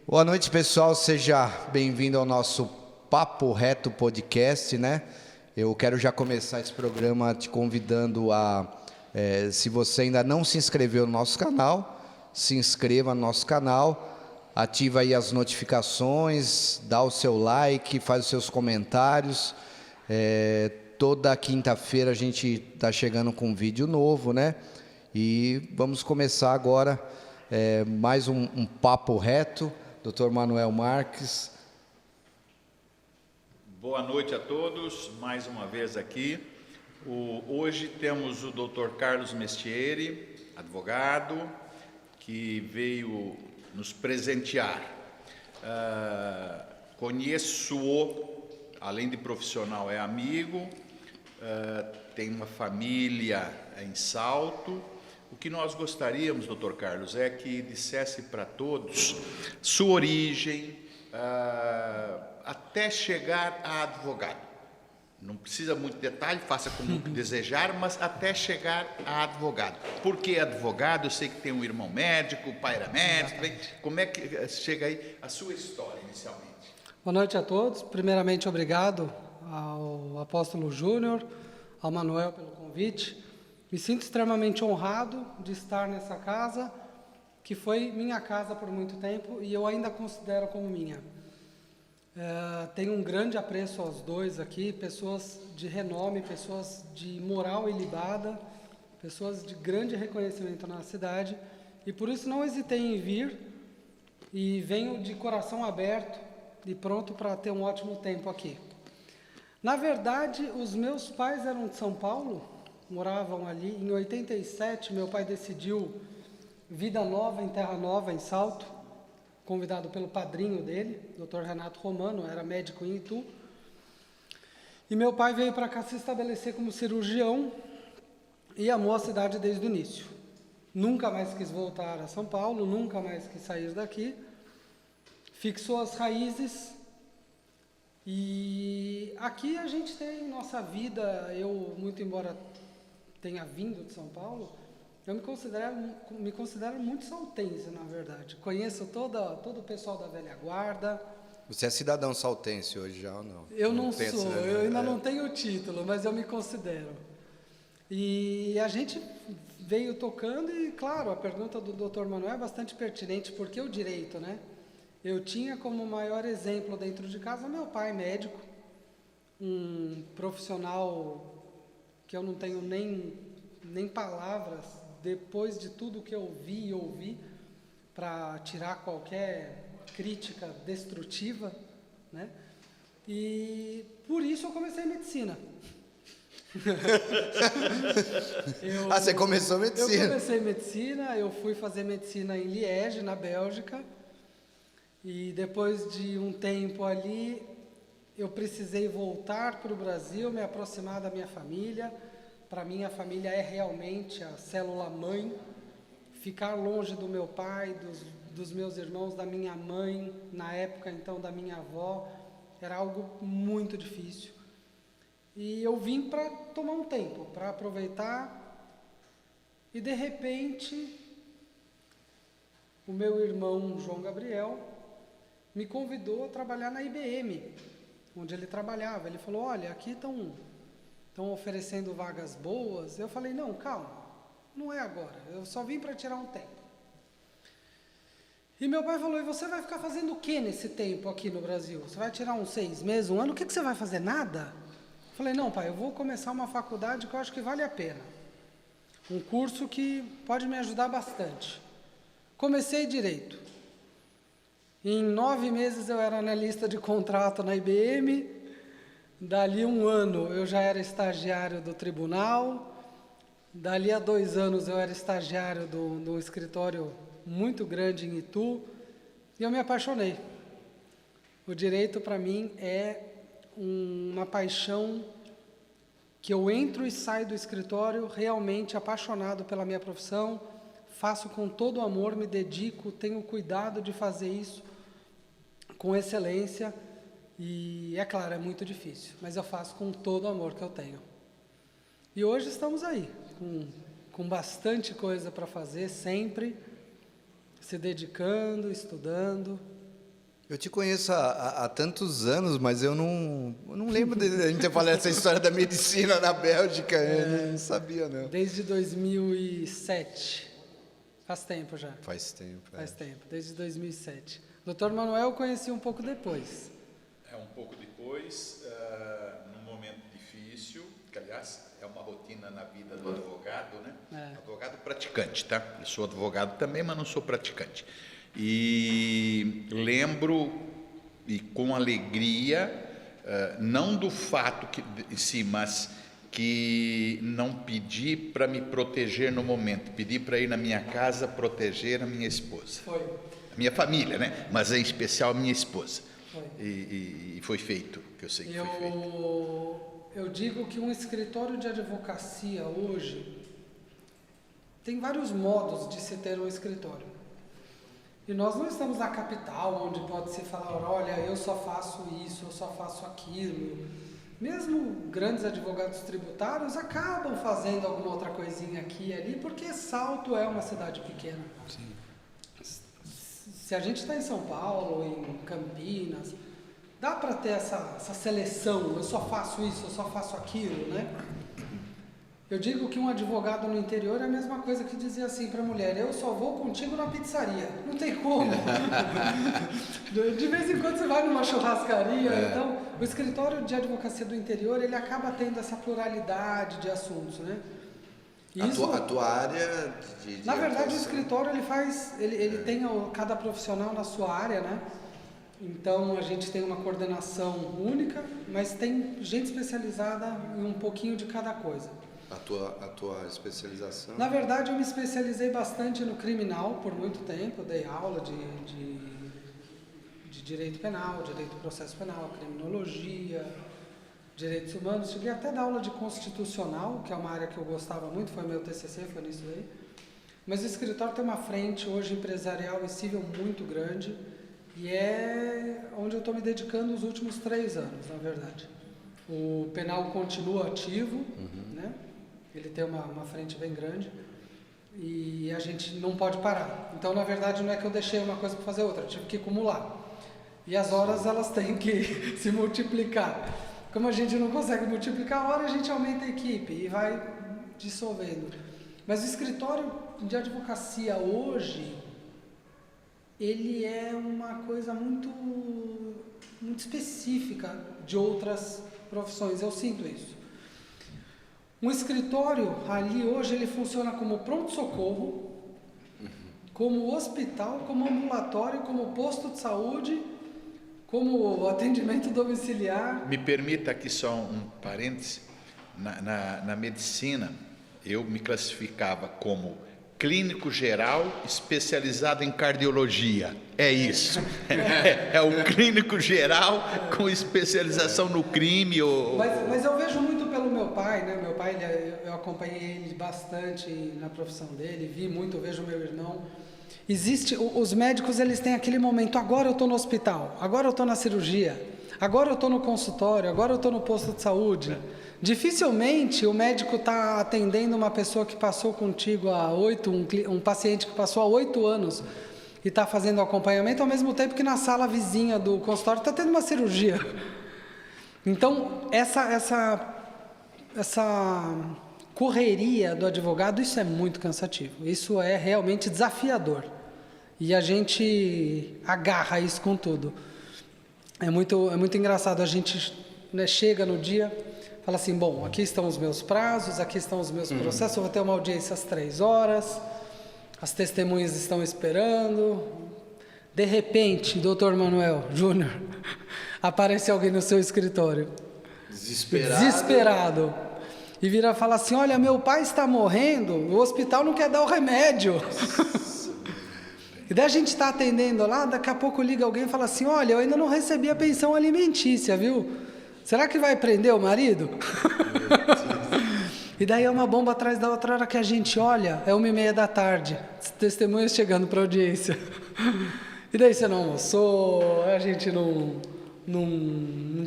Boa noite, pessoal. Seja bem-vindo ao nosso Papo Reto Podcast, né? Eu quero já começar esse programa te convidando se você ainda não se inscreveu no nosso canal, se inscreva no nosso canal, ativa aí as notificações, dá o seu like, faz os seus comentários. Toda quinta-feira a gente está chegando com um vídeo novo, né? E vamos começar agora mais um Papo Reto. Dr. Manuel Marques. Boa noite a todos, mais uma vez aqui. Hoje temos o Dr. Carlos Mestieri, advogado, que veio nos presentear. Conheço-o, além de profissional, é amigo, tem uma família em Salto. O que nós gostaríamos, Dr. Carlos, é que dissesse para todos sua origem, até chegar a advogado. Não precisa muito detalhe, faça como desejar, mas até chegar a advogado. Por que advogado? Eu sei que tem um irmão médico, o pai era médico. Como é que chega aí a sua história inicialmente? Boa noite a todos. Primeiramente, obrigado ao Apóstolo Júnior, ao Manuel pelo convite. Me sinto extremamente honrado de estar nessa casa, que foi minha casa por muito tempo e eu ainda considero como minha. Tenho um grande apreço aos dois aqui, pessoas de renome, pessoas de moral ilibada, pessoas de grande reconhecimento na cidade, e por isso não hesitei em vir e venho de coração aberto e pronto para ter um ótimo tempo aqui. Na verdade, os meus pais eram de São Paulo, moravam ali. Em 87, meu pai decidiu vida nova em Terra Nova, em Salto, convidado pelo padrinho dele, Dr. Renato Romano, era médico em Itu. E meu pai veio para cá se estabelecer como cirurgião e amou a cidade desde o início. Nunca mais quis voltar a São Paulo, nunca mais quis sair daqui. Fixou as raízes. E aqui a gente tem nossa vida. Eu, muito embora tenha vindo de São Paulo, eu me considero muito saltense, na verdade. Conheço todo o pessoal da velha guarda. Você é cidadão saltense hoje já ou não? Eu não sou, eu ainda não tenho o título, mas eu me considero. E a gente veio tocando e, claro, a pergunta do Dr. Manuel é bastante pertinente, porque o direito, né? Eu tinha como maior exemplo dentro de casa meu pai, médico, um profissional que eu não tenho nem palavras, depois de tudo que eu vi e ouvi, para tirar qualquer crítica destrutiva, né? E por isso eu comecei medicina. Você começou medicina? Eu comecei medicina, eu fui fazer medicina em Liege, na Bélgica, e depois de um tempo ali, eu precisei voltar para o Brasil, me aproximar da minha família. Para mim, a família é realmente a célula-mãe. Ficar longe do meu pai, dos meus irmãos, da minha mãe, na época, então, da minha avó, era algo muito difícil. E eu vim para tomar um tempo, para aproveitar. E, de repente, o meu irmão, João Gabriel, me convidou a trabalhar na IBM, onde ele trabalhava. Ele falou, olha, aqui estão oferecendo vagas boas. Eu falei, não, calma, não é agora, eu só vim para tirar um tempo. E meu pai falou, e você vai ficar fazendo o que nesse tempo aqui no Brasil? Você vai tirar uns 6 meses, um ano, o que você vai fazer? Nada? Eu falei, não, pai, eu vou começar uma faculdade que eu acho que vale a pena. Um curso que pode me ajudar bastante. Comecei Direito. Em 9 meses eu era analista de contrato na IBM. Dali 1 ano eu já era estagiário do tribunal. Dali a 2 anos eu era estagiário de um escritório muito grande em Itu. E eu me apaixonei. O direito para mim é uma paixão que eu entro e saio do escritório realmente apaixonado pela minha profissão. Faço com todo o amor, me dedico, tenho cuidado de fazer isso com excelência. E é claro, é muito difícil, mas eu faço com todo o amor que eu tenho. E hoje estamos aí, com bastante coisa para fazer, sempre se dedicando, estudando Eu te conheço há tantos anos, mas eu não lembro de a gente ter falado essa história da medicina na Bélgica. Eu não sabia, não. Desde 2007. Faz tempo já. Faz tempo. Faz tempo, desde 2007. Dr. Manuel eu conheci um pouco depois. Um pouco depois, num momento difícil, que aliás é uma rotina na vida do advogado, né? Advogado praticante, tá? Eu sou advogado também, mas não sou praticante. E lembro, e com alegria, não do fato em si, mas que não pedi para me proteger no momento, pedi para ir na minha casa proteger a minha esposa. Foi. A minha família, né? Mas em especial a minha esposa. Foi. E foi feito, que eu sei que foi feito. Eu digo que um escritório de advocacia hoje tem vários modos de se ter um escritório. E nós não estamos na capital, onde pode se falar, olha, eu só faço isso, eu só faço aquilo. Mesmo grandes advogados tributários acabam fazendo alguma outra coisinha aqui e ali, porque Salto é uma cidade pequena. Sim. Se a gente está em São Paulo, em Campinas, dá para ter essa seleção, eu só faço isso, eu só faço aquilo, né? Eu digo que um advogado no interior é a mesma coisa que dizer assim para a mulher, eu só vou contigo na pizzaria. Não tem como. De vez em quando você vai numa churrascaria. Então, o escritório de advocacia do interior, ele acaba tendo essa pluralidade de assuntos, né? A tua área de na verdade, atuação. o escritório, ele tem cada profissional na sua área, né? Então, a gente tem uma coordenação única, mas tem gente especializada em um pouquinho de cada coisa. A tua especialização? Na verdade, eu me especializei bastante no criminal por muito tempo. Eu dei aula de direito penal, direito do processo penal, criminologia, direitos humanos. Cheguei até a dar aula de constitucional, que é uma área que eu gostava muito, foi meu TCC, foi nisso aí. Mas o escritório tem uma frente hoje empresarial e civil muito grande e é onde eu estou me dedicando os últimos 3 anos, na verdade. O penal continua ativo, né? Ele tem uma frente bem grande e a gente não pode parar. Então, na verdade, não é que eu deixei uma coisa para fazer outra, eu tive que acumular. E as horas, elas têm que se multiplicar. Como a gente não consegue multiplicar a hora, a gente aumenta a equipe e vai dissolvendo. Mas o escritório de advocacia hoje, ele é uma coisa muito, muito específica de outras profissões, eu sinto isso. Um escritório ali hoje ele funciona como pronto-socorro, como hospital, como ambulatório, como posto de saúde, como atendimento domiciliar. Me permita aqui só um parêntese. Na medicina, eu me classificava como clínico geral especializado em cardiologia. É isso. É o clínico geral com especialização no crime. Mas eu vejo muito pelo meu pai, né? Meu pai, eu acompanhei ele bastante na profissão dele, vi muito, eu vejo meu irmão. Os médicos, eles têm aquele momento, agora eu estou no hospital, agora eu estou na cirurgia, agora eu estou no consultório, agora eu estou no posto de saúde. Dificilmente o médico está atendendo uma pessoa que passou contigo um paciente que passou há 8 anos e está fazendo acompanhamento ao mesmo tempo que na sala vizinha do consultório está tendo uma cirurgia. Então, essa correria do advogado, isso é muito cansativo, isso é realmente desafiador e a gente agarra isso com tudo. É muito engraçado, a gente, né, chega no dia, fala assim, bom, aqui estão os meus prazos, aqui estão os meus processos, eu vou ter uma audiência às 3 horas, as testemunhas estão esperando, de repente, Dr. Manuel Júnior, aparece alguém no seu escritório, desesperado, e vira e fala assim, olha, meu pai está morrendo, o hospital não quer dar o remédio. E daí a gente está atendendo lá, daqui a pouco liga alguém e fala assim, olha, eu ainda não recebi a pensão alimentícia, viu? Será que vai prender o marido? E daí é uma bomba atrás da outra, hora que a gente olha, é 1h30 da tarde, testemunhas chegando para audiência. E daí você não almoçou, a gente não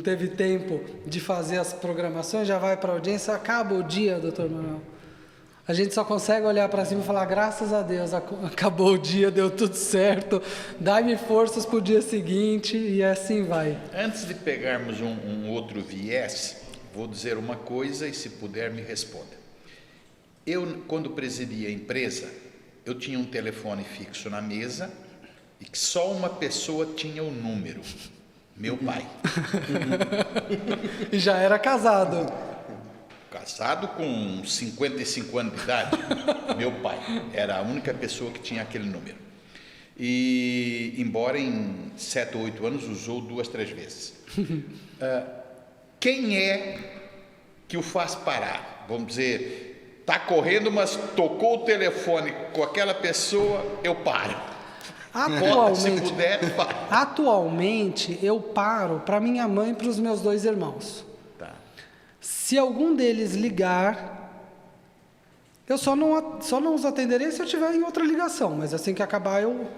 teve tempo de fazer as programações, já vai para a audiência, acaba o dia, doutor Manuel. A gente só consegue olhar para cima e falar, graças a Deus, acabou o dia, deu tudo certo, dá-me forças para o dia seguinte e assim vai. Antes de pegarmos um outro viés, vou dizer uma coisa e se puder me responda. Eu, quando presidia a empresa, eu tinha um telefone fixo na mesa e que só uma pessoa tinha o número, meu pai. E já era casado. Casado com 55 anos de idade, meu pai era a única pessoa que tinha aquele número. E, embora em 7 ou 8 anos, usou 2, 3 vezes. Quem é que o faz parar? Vamos dizer, está correndo, mas tocou o telefone com aquela pessoa, eu paro. Se puder, paro. Atualmente, eu paro para minha mãe e para os meus 2 irmãos. Se algum deles ligar, eu só não os atenderei se eu estiver em outra ligação, mas assim que acabar eu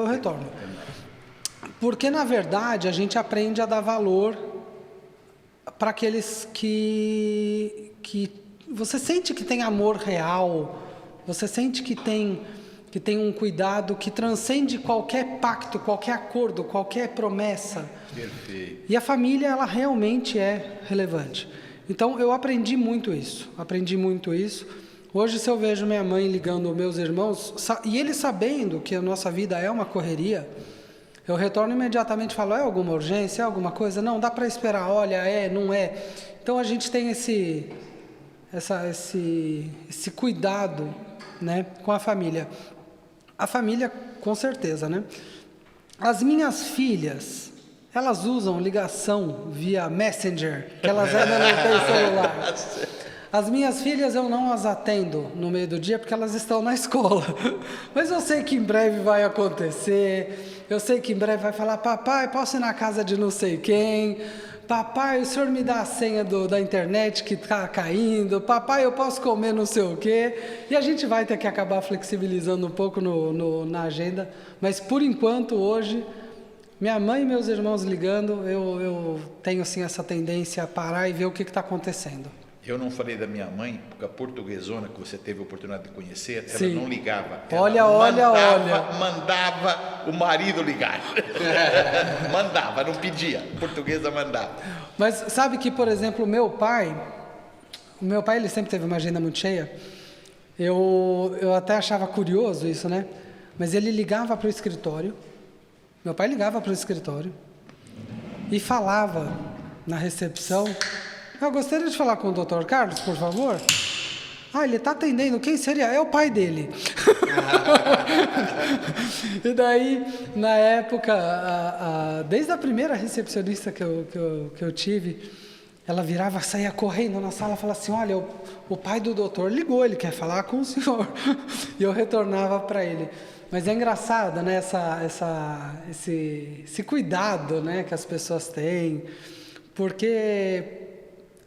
retorno. Porque, na verdade, a gente aprende a dar valor para aqueles que você sente que tem amor real, você sente que tem um cuidado que transcende qualquer pacto, qualquer acordo, qualquer promessa. Perfeito. E a família, ela realmente é relevante. Então, eu aprendi muito isso. Hoje, se eu vejo minha mãe ligando meus irmãos, e eles sabendo que a nossa vida é uma correria, eu retorno imediatamente e falo, é alguma urgência, é alguma coisa? Não, dá para esperar, olha, não é. Então, a gente tem esse cuidado, né, com a família. A família, com certeza, né? As minhas filhas, elas usam ligação via Messenger, que elas ainda não têm celular. As minhas filhas eu não as atendo no meio do dia porque elas estão na escola. Mas eu sei que em breve vai acontecer, eu sei que em breve vai falar, papai, posso ir na casa de não sei quem? Papai, o senhor me dá a senha da internet que está caindo? Papai, eu posso comer não sei o quê? E a gente vai ter que acabar flexibilizando um pouco na agenda, mas por enquanto, hoje, minha mãe e meus irmãos ligando, eu tenho assim essa tendência a parar e ver o que está acontecendo. Eu não falei da minha mãe, porque a portuguesona que você teve a oportunidade de conhecer, ela Sim. não ligava. Olha. Mandava o marido ligar. Mandava, não pedia. A portuguesa mandava. Mas sabe que, por exemplo, o meu pai ele sempre teve uma agenda muito cheia. Eu até achava curioso isso, né? Mas ele ligava para o escritório. Meu pai ligava para o escritório e falava na recepção, eu gostaria de falar com o Dr. Carlos, por favor. Ele está atendendo, quem seria? É o pai dele. E daí, na época, desde a primeira recepcionista que eu tive, ela virava, saía correndo na sala e falava assim, olha, o pai do doutor ligou, ele quer falar com o senhor. E eu retornava para ele. Mas é engraçado, né, esse cuidado, né, que as pessoas têm, porque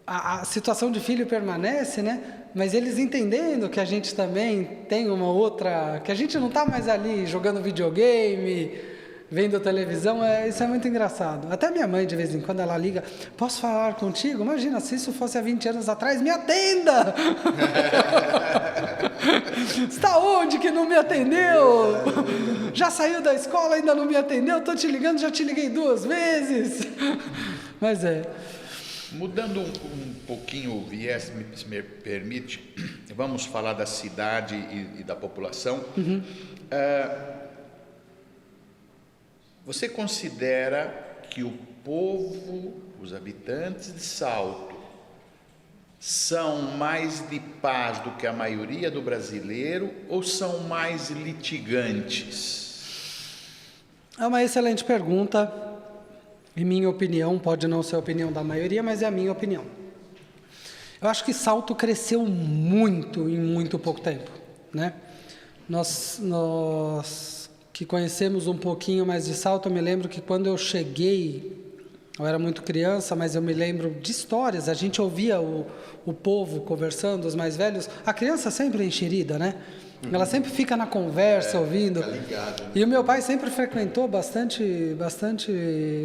a situação de filho permanece, né, mas eles entendendo que a gente também tem uma outra, que a gente não está mais ali jogando videogame, vendo televisão, isso é muito engraçado. Até minha mãe, de vez em quando, ela liga, posso falar contigo? Imagina, se isso fosse há 20 anos atrás, me atenda! Está onde que não me atendeu? Já saiu da escola, ainda não me atendeu? Estou te ligando, já te liguei 2 vezes. Mas Mudando um pouquinho o viés, se me permite, vamos falar da cidade e da população. Uhum. Você considera que o povo, os habitantes de Salto, são mais de paz do que a maioria do brasileiro ou são mais litigantes? É uma excelente pergunta. Em minha opinião, pode não ser a opinião da maioria, mas é a minha opinião. Eu acho que Salto cresceu muito em muito pouco tempo, né? Nós que conhecemos um pouquinho mais de Salto, eu me lembro que quando eu cheguei, eu era muito criança, mas eu me lembro de histórias, a gente ouvia o povo conversando, os mais velhos, a criança sempre é enxerida, né? Ela sempre fica na conversa, ouvindo. Tá ligado, né? E o meu pai sempre frequentou bastante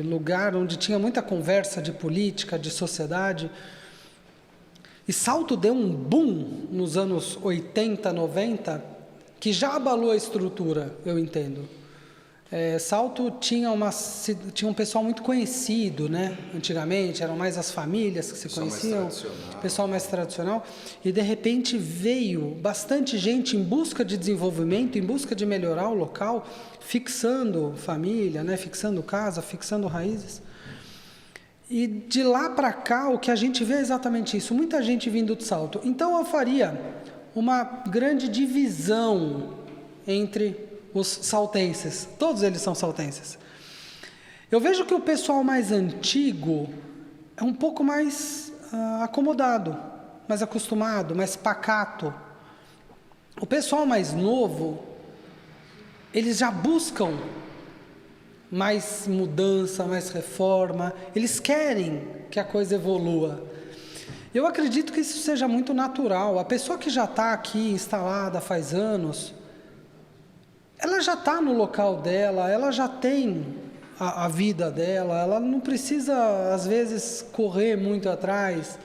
lugar onde tinha muita conversa de política, de sociedade. E Salto deu um boom nos anos 80, 90, que já abalou a estrutura, eu entendo. Salto tinha um pessoal muito conhecido, né? Antigamente, eram mais as famílias que se conheciam, pessoal mais tradicional, e de repente veio bastante gente em busca de desenvolvimento, em busca de melhorar o local, fixando família, né? Fixando casa, fixando raízes. E de lá para cá, o que a gente vê é exatamente isso, muita gente vindo de Salto. Então eu faria uma grande divisão entre os saltenses, todos eles são saltenses. Eu vejo que o pessoal mais antigo é um pouco mais acomodado, mais acostumado, mais pacato. O pessoal mais novo, eles já buscam mais mudança, mais reforma, eles querem que a coisa evolua. Eu acredito que isso seja muito natural. A pessoa que já está aqui instalada faz anos, ela já está no local dela, ela já tem a vida dela, ela não precisa, às vezes, correr muito atrás.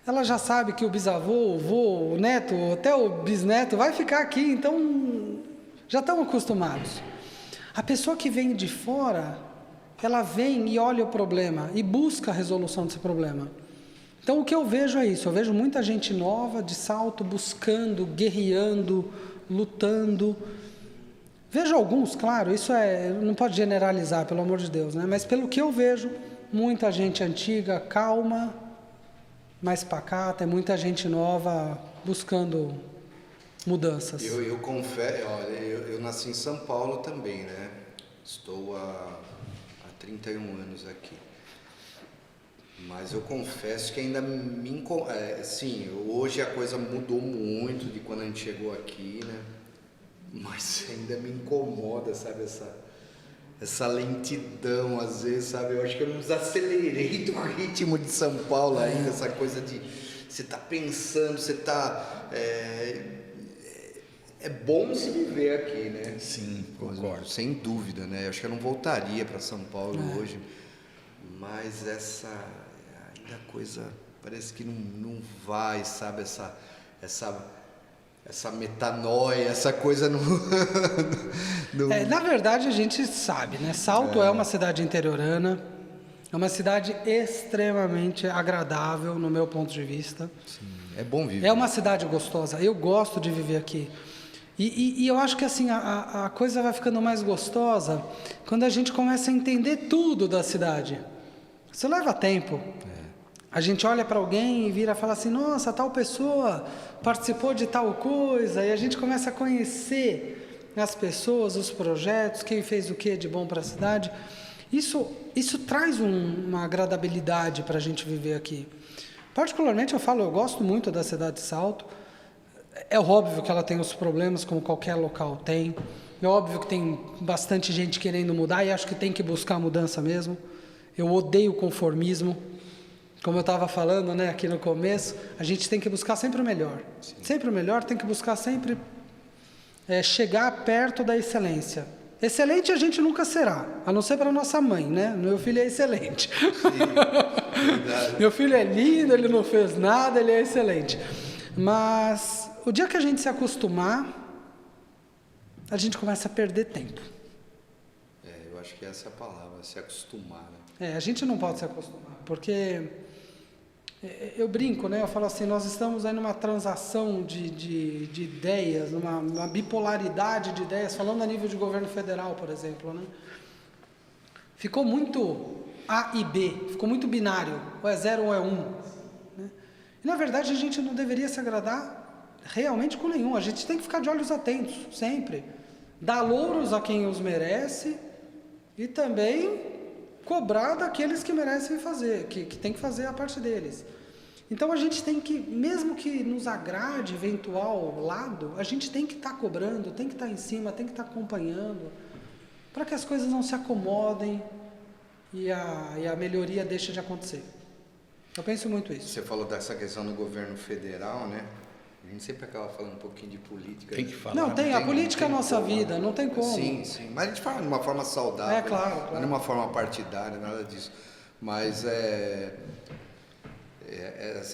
Ela já sabe que o bisavô, o vô, o neto, até o bisneto vai ficar aqui, então já estão acostumados. A pessoa que vem de fora, ela vem e olha o problema e busca a resolução desse problema. Então o que eu vejo é isso, eu vejo muita gente nova de Salto buscando, guerreando, lutando. Vejo alguns, claro, isso não pode generalizar, pelo amor de Deus, né? Mas pelo que eu vejo, muita gente antiga, calma, mais pacata, muita gente nova buscando mudanças. Eu confesso, olha, eu nasci em São Paulo também, né? Estou há 31 anos aqui. Mas eu confesso que ainda me incomoda. Sim, hoje a coisa mudou muito de quando a gente chegou aqui, né? Mas ainda me incomoda, sabe, essa lentidão, às vezes, sabe? Eu acho que eu não desacelerei do ritmo de São Paulo ainda, essa coisa de você tá pensando, você tá... É bom se viver aqui, né? Sim, concordo. Sem dúvida, né? Eu acho que eu não voltaria para São Paulo hoje, mas ainda a coisa parece que não vai, sabe? Essa metanoia, essa coisa no... Na verdade, a gente sabe, né? Salto é uma cidade interiorana, é uma cidade extremamente agradável, no meu ponto de vista. Sim, é bom viver. É uma cidade gostosa, eu gosto de viver aqui. E eu acho que assim, a coisa vai ficando mais gostosa quando a gente começa a entender tudo da cidade. Isso leva tempo. A gente olha para alguém e vira e fala assim, nossa, tal pessoa participou de tal coisa, e a gente começa a conhecer as pessoas, os projetos, quem fez o que de bom para a cidade. Isso traz uma agradabilidade para a gente viver aqui. Particularmente, eu gosto muito da cidade de Salto. É óbvio que ela tem os problemas, como qualquer local tem. É óbvio que tem bastante gente querendo mudar, e acho que tem que buscar mudança mesmo. Eu odeio conformismo. Como eu estava falando, né, aqui no começo, a gente tem que buscar sempre o melhor. Sim. Sempre o melhor, tem que buscar sempre chegar perto da excelência. Excelente a gente nunca será, a não ser para nossa mãe, né? Meu filho é excelente. Sim, meu filho é lindo, ele não fez nada, ele é excelente. Mas o dia que a gente se acostumar, a gente começa a perder tempo. Eu acho que essa é a palavra, se acostumar, né? A gente não pode se acostumar, porque... Eu brinco, né? Eu falo assim, nós estamos aí numa transação de ideias, numa bipolaridade de ideias, falando a nível de governo federal, por exemplo, né? Ficou muito A e B, ficou muito binário, ou é 0 ou é 1. Né? E, na verdade, a gente não deveria se agradar realmente com nenhum, a gente tem que ficar de olhos atentos, sempre. Dar louros a quem os merece e também... cobrar daqueles que merecem fazer, que tem que fazer a parte deles. Então a gente tem que, mesmo que nos agrade eventual lado, a gente tem que estar cobrando, tem que estar em cima, tem que estar acompanhando, para que as coisas não se acomodem e a melhoria deixe de acontecer. Eu penso muito isso. Você falou dessa questão do governo federal, né? A gente sempre acaba falando um pouquinho de política. Tem que falar. Não, tem, a política é a nossa vida, não tem como. Sim. Mas a gente fala de uma forma saudável. Claro. Não de uma forma partidária, nada disso. Mas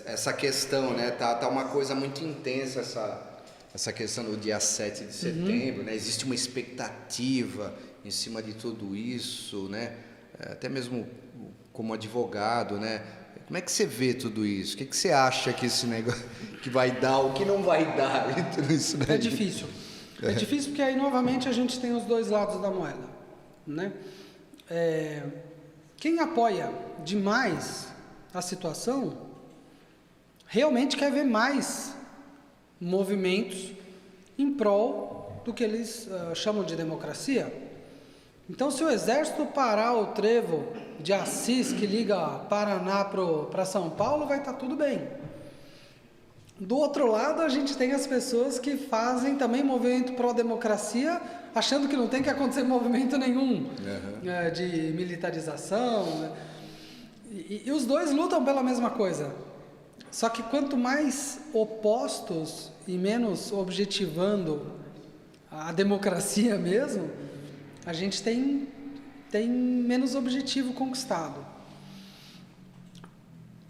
essa questão, né? Tá uma coisa muito intensa essa questão do dia 7 de setembro, né? Existe uma expectativa em cima de tudo isso, né? Até mesmo como advogado, né? Como é que você vê tudo isso? O que você acha que esse negócio que vai dar, o que não vai dar? Tudo isso, né? É difícil. É difícil porque aí novamente a gente tem os dois lados da moeda, né? Quem apoia demais a situação realmente quer ver mais movimentos em prol do que eles chamam de democracia. Então, se o exército parar o trevo de Assis que liga Paraná para São Paulo, vai estar tudo bem. Do outro lado, a gente tem as pessoas que fazem também movimento pró-democracia, achando que não tem que acontecer movimento nenhum de militarização. Né? E os dois lutam pela mesma coisa. Só que quanto mais opostos e menos objetivando a democracia mesmo, a gente tem menos objetivo conquistado.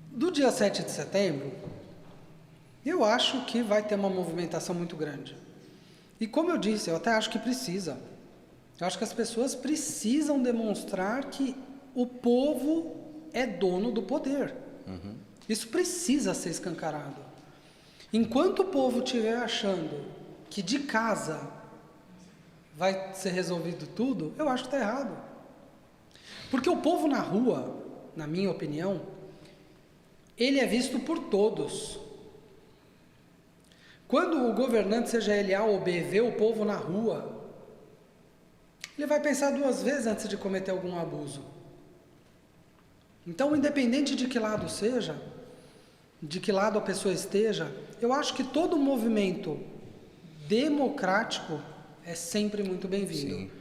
Do dia 7 de setembro, eu acho que vai ter uma movimentação muito grande. E como eu disse, eu até acho que precisa. Eu acho que as pessoas precisam demonstrar que o povo é dono do poder. Isso precisa ser escancarado. Enquanto o povo estiver achando que de casa vai ser resolvido tudo, eu acho que está errado. Porque o povo na rua, na minha opinião, ele é visto por todos. Quando o governante, seja ele A ou B, vê o povo na rua, ele vai pensar duas vezes antes de cometer algum abuso. Então, independente de que lado seja, de que lado a pessoa esteja, eu acho que todo movimento democrático é sempre muito bem-vindo.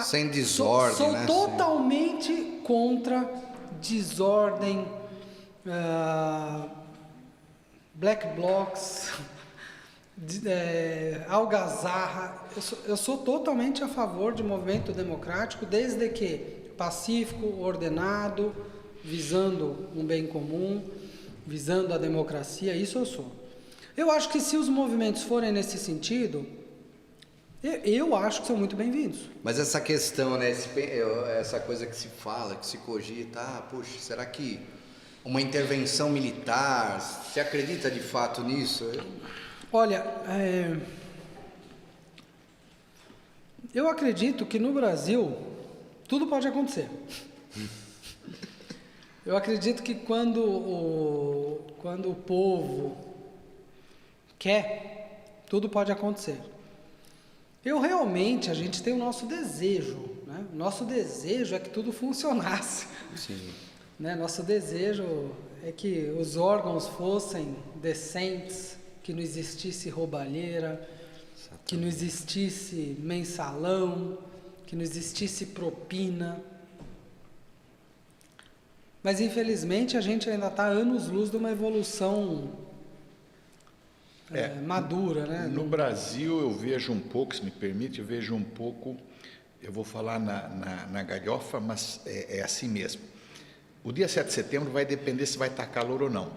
Sem desordem, sou né? totalmente contra desordem, black blocs, algazarra. Eu sou totalmente a favor de movimento democrático, desde que pacífico, ordenado, visando um bem comum, visando a democracia, isso eu sou. Eu acho que se os movimentos forem nesse sentido, eu acho que são muito bem-vindos. Mas essa questão, né, essa coisa que se fala, que se cogita, puxa, será que uma intervenção militar, você acredita de fato nisso? Olha, eu acredito que no Brasil tudo pode acontecer. Eu acredito que quando o povo quer, tudo pode acontecer. A gente tem o nosso desejo, né? O nosso desejo é que tudo funcionasse. Sim. Né? Nosso desejo é que os órgãos fossem decentes, que não existisse roubalheira, que não existisse mensalão, que não existisse propina. Mas, infelizmente, a gente ainda está anos-luz de uma evolução madura, né? No Brasil, eu vejo um pouco, se me permite, eu vou falar na galhofa, mas é assim mesmo. O dia 7 de setembro vai depender se vai estar calor ou não.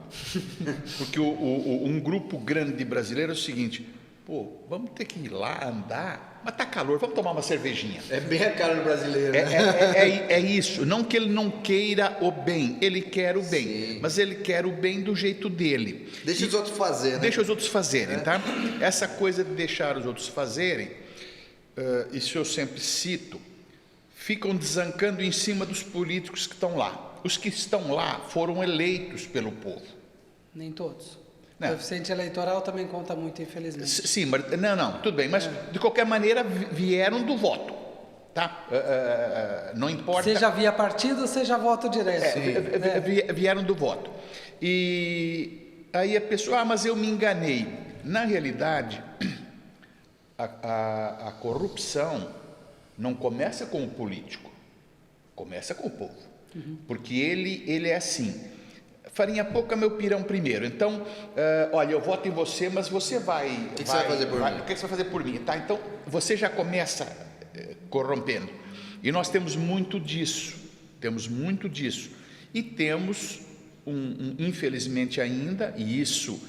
Porque um grupo grande de brasileiros é o seguinte, vamos ter que ir lá andar, mas está calor, vamos tomar uma cervejinha. É bem a cara do brasileiro, né? É isso, não que ele não queira o bem, ele quer o bem, sim, mas ele quer o bem do jeito dele. Deixa os outros fazerem, né? Deixa os outros fazerem, tá? Essa coisa de deixar os outros fazerem, isso eu sempre cito, ficam desancando em cima dos políticos que estão lá. Os que estão lá foram eleitos pelo povo. Nem todos. Não. O coeficiente eleitoral também conta muito, infelizmente. Sim, mas não, tudo bem, mas de qualquer maneira vieram do voto, tá? Não importa. Seja via partido, seja voto direto. Vieram do voto. E aí a pessoa, mas eu me enganei. Na realidade, a corrupção não começa com o político, começa com o povo. Porque ele é assim, farinha pouca, meu pirão primeiro. Então, olha, eu voto em você, mas você vai... O que você vai fazer por mim? O que você vai fazer por mim? Tá? Então, você já começa corrompendo. E nós temos muito disso. E temos infelizmente ainda, e isso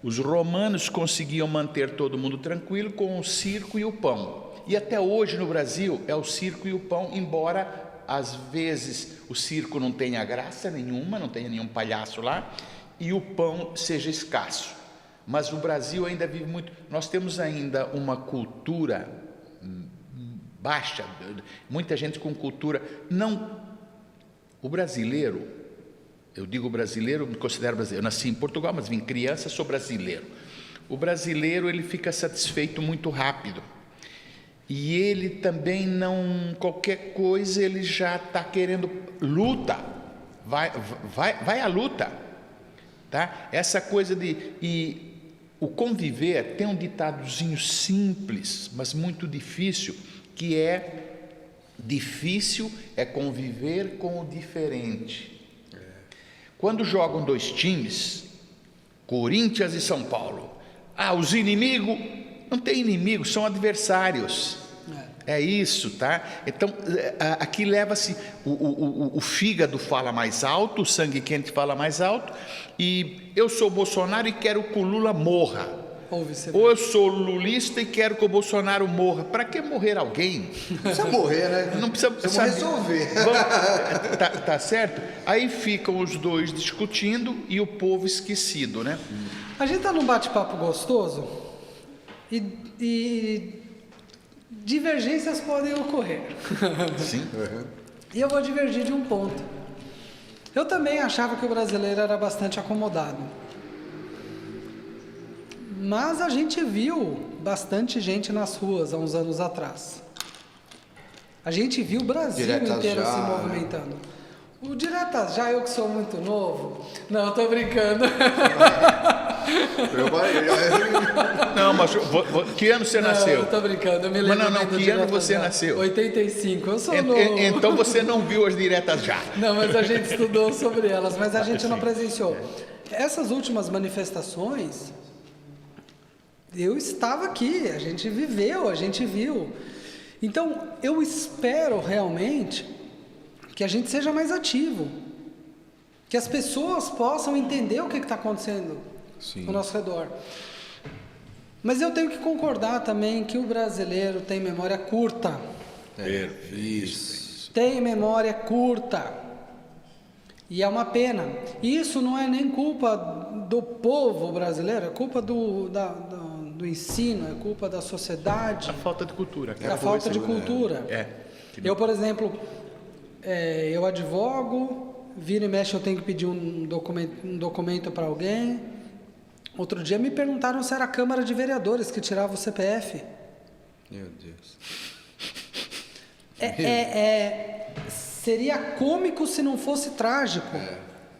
os romanos conseguiam manter todo mundo tranquilo com o circo e o pão. E até hoje no Brasil é o circo e o pão, embora às vezes o circo não tenha graça nenhuma, não tenha nenhum palhaço lá, e o pão seja escasso. Mas o Brasil ainda vive muito. Nós temos ainda uma cultura baixa, muita gente com cultura. Não, o brasileiro, eu digo brasileiro, me considero brasileiro. Eu nasci em Portugal, mas vim criança, sou brasileiro. O brasileiro, ele fica satisfeito muito rápido. E ele também não, qualquer coisa, ele já está querendo luta. Vai à luta, tá? Essa coisa e o conviver tem um ditadozinho simples, mas muito difícil, que difícil é conviver com o diferente. Quando jogam dois times, Corinthians e São Paulo, os inimigos, não tem inimigos, são adversários. É isso, tá? Então, aqui leva-se, o fígado fala mais alto, o sangue quente fala mais alto, e eu sou Bolsonaro e quero que o Lula morra. Ou eu sou lulista e quero que o Bolsonaro morra. Para que morrer alguém? Não precisa morrer, né? Não precisa resolver. Tá certo? Aí ficam os dois discutindo e o povo esquecido, né? A gente está num bate-papo gostoso e divergências podem ocorrer. Sim. E eu vou divergir de um ponto. Eu também achava que o brasileiro era bastante acomodado. Mas a gente viu bastante gente nas ruas há uns anos atrás. A gente viu o Brasil inteiro se movimentando. O Diretas Já, eu que sou muito novo. Não, eu tô brincando. Não, mas que ano você nasceu? Eu tô brincando, eu me lembro. Não, que ano você nasceu? 85, eu sou novo. Então você não viu as Diretas Já. Não, mas a gente estudou sobre elas, mas a gente não presenciou. Essas últimas manifestações, eu estava aqui, a gente viveu, a gente viu. Então, eu espero realmente que a gente seja mais ativo, que as pessoas possam entender o que está acontecendo ao nosso redor. Mas eu tenho que concordar também que o brasileiro tem memória curta. Isso. Tem memória curta. E é uma pena. Isso não é nem culpa do povo brasileiro, é culpa do ensino, é culpa da sociedade. A falta de cultura. A falta de cultura. Eu, por exemplo, eu advogo, vira e mexe eu tenho que pedir um documento para alguém. Outro dia me perguntaram se era a Câmara de Vereadores que tirava o CPF. Meu Deus. Seria cômico se não fosse trágico.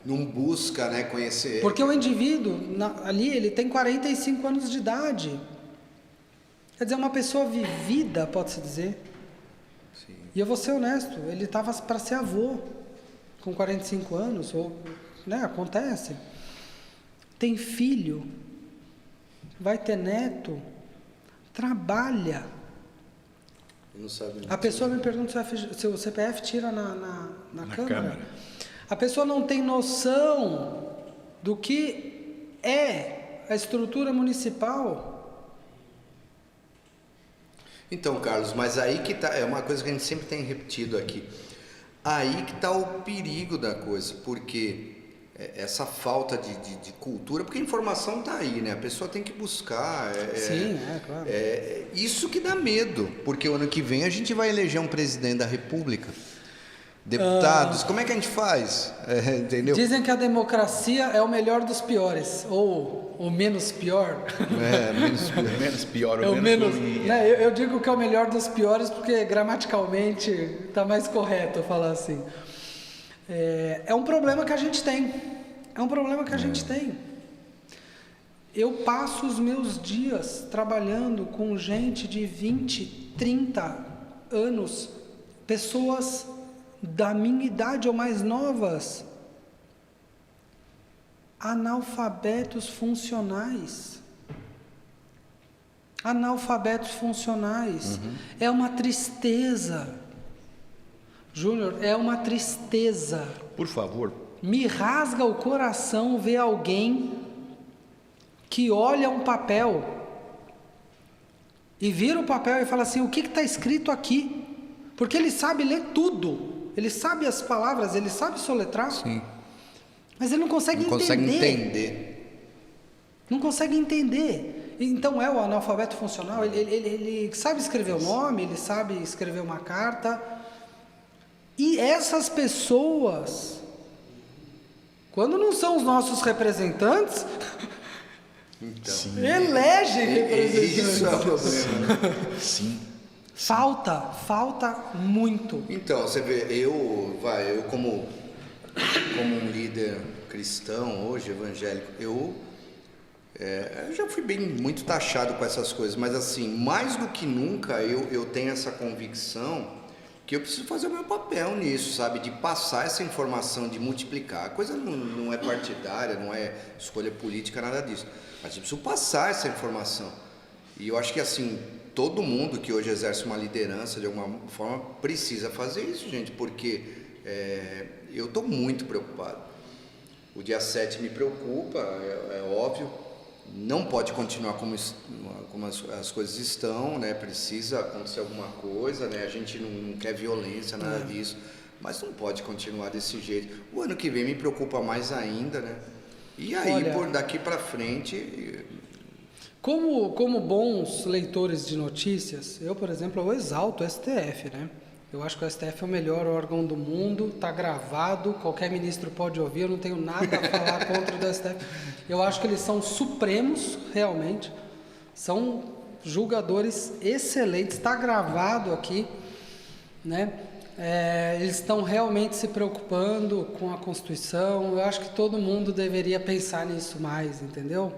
Não busca, né, conhecer. Porque o indivíduo, ali, ele tem 45 anos de idade. Quer dizer, uma pessoa vivida, pode-se dizer. Sim. E eu vou ser honesto, ele estava para ser avô, com 45 anos, né, acontece. Tem filho, vai ter neto, trabalha. Não sabe. A pessoa me pergunta se o CPF tira na Câmara. A pessoa não tem noção do que é a estrutura municipal. Então, Carlos, mas aí que tá, é uma coisa que a gente sempre tem repetido aqui. Aí que está o perigo da coisa, porque essa falta de cultura, porque a informação está aí, né? A pessoa tem que buscar. Sim, claro. Isso que dá medo, porque o ano que vem a gente vai eleger um presidente da República. Deputados, como é que a gente faz? Entendeu? Dizem que a democracia é o melhor dos piores, ou o menos pior. Menos pior, ou menos né, eu digo que é o melhor dos piores porque gramaticalmente está mais correto falar assim. É um problema que a gente tem. Eu passo os meus dias trabalhando com gente de 20, 30 anos, pessoas da minha idade ou mais novas, analfabetos funcionais. É uma tristeza. Júnior, é uma tristeza. Por favor, Me rasga o coração ver alguém que olha um papel e vira o papel e fala assim, o que está escrito aqui? Porque ele sabe ler tudo, ele sabe as palavras, ele sabe soletrar. Sim. Mas ele não consegue Não entender. consegue entender. Não consegue entender. Então é o analfabeto funcional, ele sabe escrever o nome, ele sabe escrever uma carta. E essas pessoas, quando não são os nossos representantes, Então, elegem representantes. isso é o problema. Sim. Falta muito. Então, você vê, eu como um líder cristão hoje, evangélico, eu já fui muito taxado com essas coisas, mas assim, mais do que nunca eu tenho essa convicção que eu preciso fazer o meu papel nisso, sabe? De passar essa informação, de multiplicar. A coisa não é partidária, não é escolha política, nada disso. Mas eu preciso passar essa informação. E eu acho que assim, todo mundo que hoje exerce uma liderança de alguma forma precisa fazer isso, gente, porque eu estou muito preocupado. O dia 7 me preocupa, é óbvio. Não pode continuar como as coisas estão, né? Precisa acontecer alguma coisa, né? A gente não quer violência, nada disso, mas não pode continuar desse jeito. O ano que vem me preocupa mais ainda, né? E aí, Olha, por daqui para frente... Como bons leitores de notícias, eu, por exemplo, eu exalto o STF, né? Eu acho que o STF é o melhor órgão do mundo, está gravado, qualquer ministro pode ouvir, eu não tenho nada a falar contra o do STF. Eu acho que eles são supremos, realmente, são julgadores excelentes, está gravado aqui, né? Eles estão realmente se preocupando com a Constituição, eu acho que todo mundo deveria pensar nisso mais, entendeu?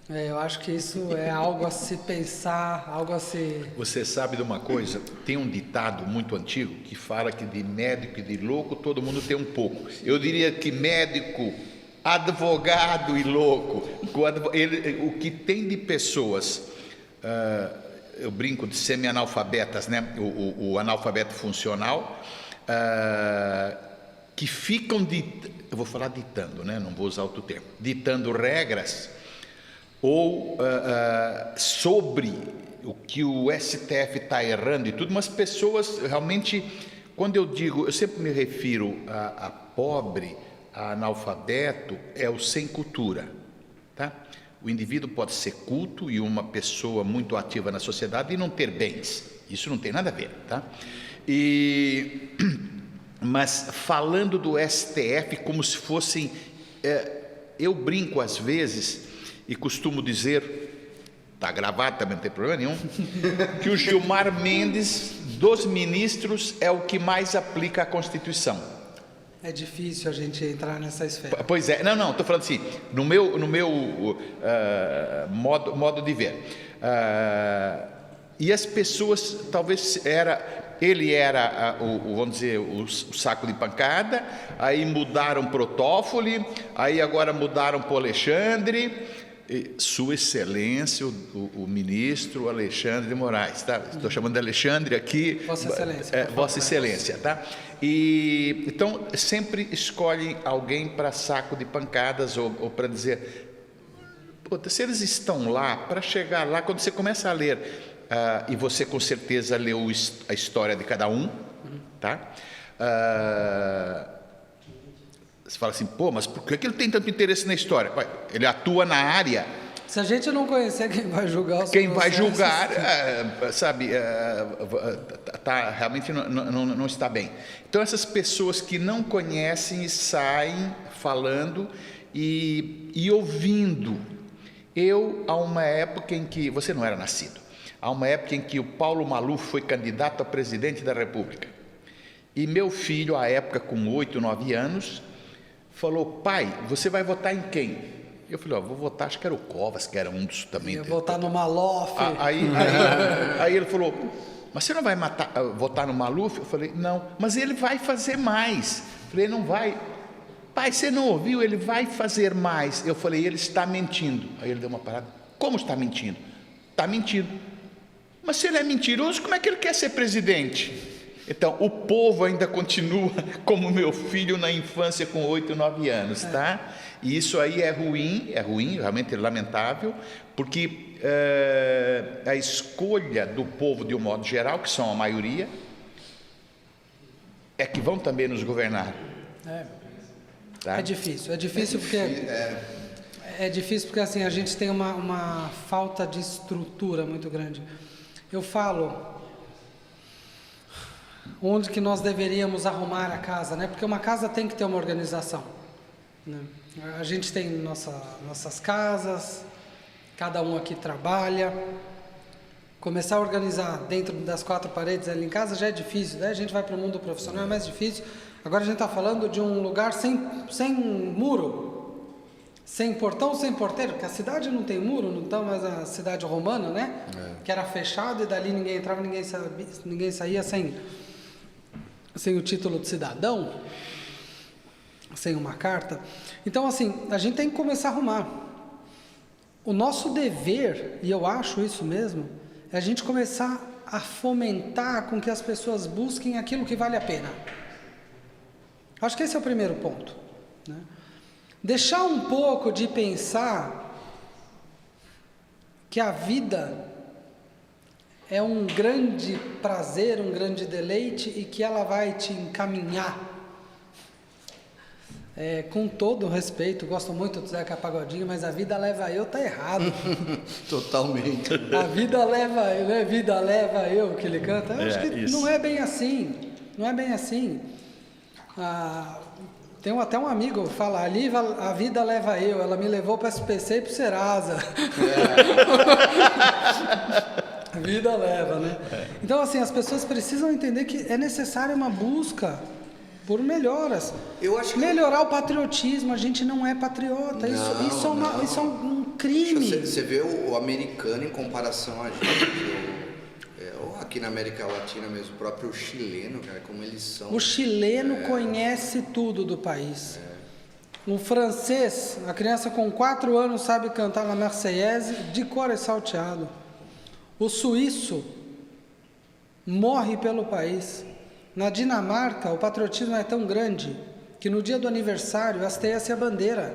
Eu acho que isso é algo a se pensar, algo a se... Você sabe de uma coisa? Tem um ditado muito antigo que fala que de médico e de louco todo mundo tem um pouco. Eu diria que médico, advogado e louco, o que tem de pessoas, eu brinco de semi-analfabetas, né? O analfabeto funcional, que ficam, eu vou falar ditando, né? Não vou usar outro termo, ditando regras, ou sobre o que o STF está errando e tudo, mas pessoas realmente, quando eu digo, eu sempre me refiro a pobre, a analfabeto, é o sem cultura, tá? O indivíduo pode ser culto e uma pessoa muito ativa na sociedade e não ter bens, isso não tem nada a ver, tá? Mas falando do STF como se fossem, eu brinco às vezes, e costumo dizer, está gravado também, não tem problema nenhum, que o Gilmar Mendes, dos ministros, é o que mais aplica a Constituição. É difícil a gente entrar nessa esfera. Pois é, não, estou falando assim, no meu modo de ver. E as pessoas, talvez ele era, vamos dizer, o saco de pancada, aí mudaram para o Toffoli, aí agora mudaram para o Alexandre. Sua Excelência, o ministro Alexandre de Moraes, tá? Estou chamando de Alexandre aqui. Vossa Excelência. Vossa Excelência, tá? E então sempre escolhem alguém para saco de pancadas ou para dizer, puta, se eles estão lá, para chegar lá, quando você começa a ler, e você com certeza leu a história de cada um, tá? Você fala assim, pô, mas por que ele tem tanto interesse na história? Ele atua na área. Se a gente não conhecer, quem vai julgar? Quem vai julgar, sabe, realmente não está bem. Então, essas pessoas que não conhecem e saem falando e ouvindo. Há uma época em que, você não era nascido, há uma época em que o Paulo Maluf foi candidato a presidente da República. E meu filho, à época, com 8, 9 anos, falou, pai, você vai votar em quem? Eu falei, vou votar, acho que era o Covas, que era um dos também. Eu vou votar no Maluf. Aí ele falou, mas você não vai votar no Maluf? Eu falei, não, mas ele vai fazer mais. Eu falei, não vai. Pai, você não ouviu? Ele vai fazer mais. Eu falei, ele está mentindo. Aí ele deu uma parada, como está mentindo? Está mentindo. Mas se ele é mentiroso, como é que ele quer ser presidente? Então, o povo ainda continua como meu filho na infância com 8, 9 anos, tá? E isso aí é ruim, realmente é lamentável, porque a escolha do povo, de um modo geral, que são a maioria, é que vão também nos governar. Tá? É difícil porque... É difícil porque assim, a gente tem uma falta de estrutura muito grande. Eu falo onde que nós deveríamos arrumar a casa, né? Porque uma casa tem que ter uma organização, né? A gente tem nossas casas, cada um aqui trabalha. Começar a organizar dentro das 4 paredes ali em casa já é difícil, né? A gente vai para o mundo profissional, é mais difícil. Agora a gente está falando de um lugar sem muro, sem portão, sem porteiro, porque a cidade não tem muro, não está mais a cidade romana, né? Que era fechado e dali ninguém entrava, ninguém saía sem o título de cidadão, sem uma carta. Então, assim, a gente tem que começar a arrumar. O nosso dever, e eu acho isso mesmo, é a gente começar a fomentar com que as pessoas busquem aquilo que vale a pena. Acho que esse é o primeiro ponto, né? Deixar um pouco de pensar que a vida é um grande prazer, um grande deleite e que ela vai te encaminhar. Com todo respeito, gosto muito do Zeca Pagodinho, mas a vida leva eu, tá errado. Totalmente. A vida leva eu, não é vida leva eu que ele canta? Eu acho que isso. não é bem assim, não é bem assim. Tem até um amigo que fala, ali a vida leva eu, ela me levou para o SPC e para o Serasa. A vida leva, né? Então, assim, as pessoas precisam entender que é necessária uma busca por melhoras. Eu acho que melhorar o patriotismo, a gente não é patriota. Isso é um crime. Você vê o americano em comparação a gente, ou aqui na América Latina mesmo, o próprio chileno, cara, como eles são. O chileno conhece tudo do país. O francês, a criança com 4 anos sabe cantar na Marseillaise de cor e salteado. O suíço morre pelo país. Na Dinamarca, o patriotismo é tão grande que no dia do aniversário hasteia-se a bandeira.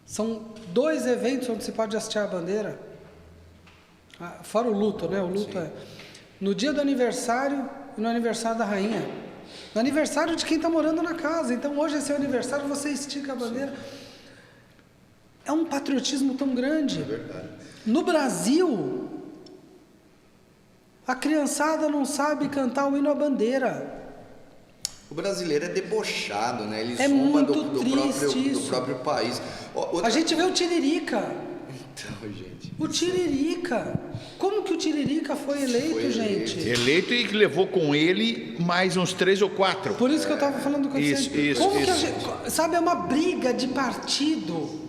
São 2 eventos onde se pode hastear a bandeira. Fora o luto, né? O luto é no dia do aniversário e no aniversário da rainha. No aniversário de quem está morando na casa. Então hoje é seu aniversário, você estica a bandeira. É um patriotismo tão grande. É verdade. No Brasil, a criançada não sabe cantar o hino à bandeira. O brasileiro é debochado, né? Ele É zomba muito do triste próprio país. A gente vê o Tiririca. Então, gente. O Tiririca. Como que o Tiririca foi eleito, gente? Eleito e que levou com ele mais uns 3 ou 4. Por isso que eu estava falando com você. Sabe, é uma briga de partido.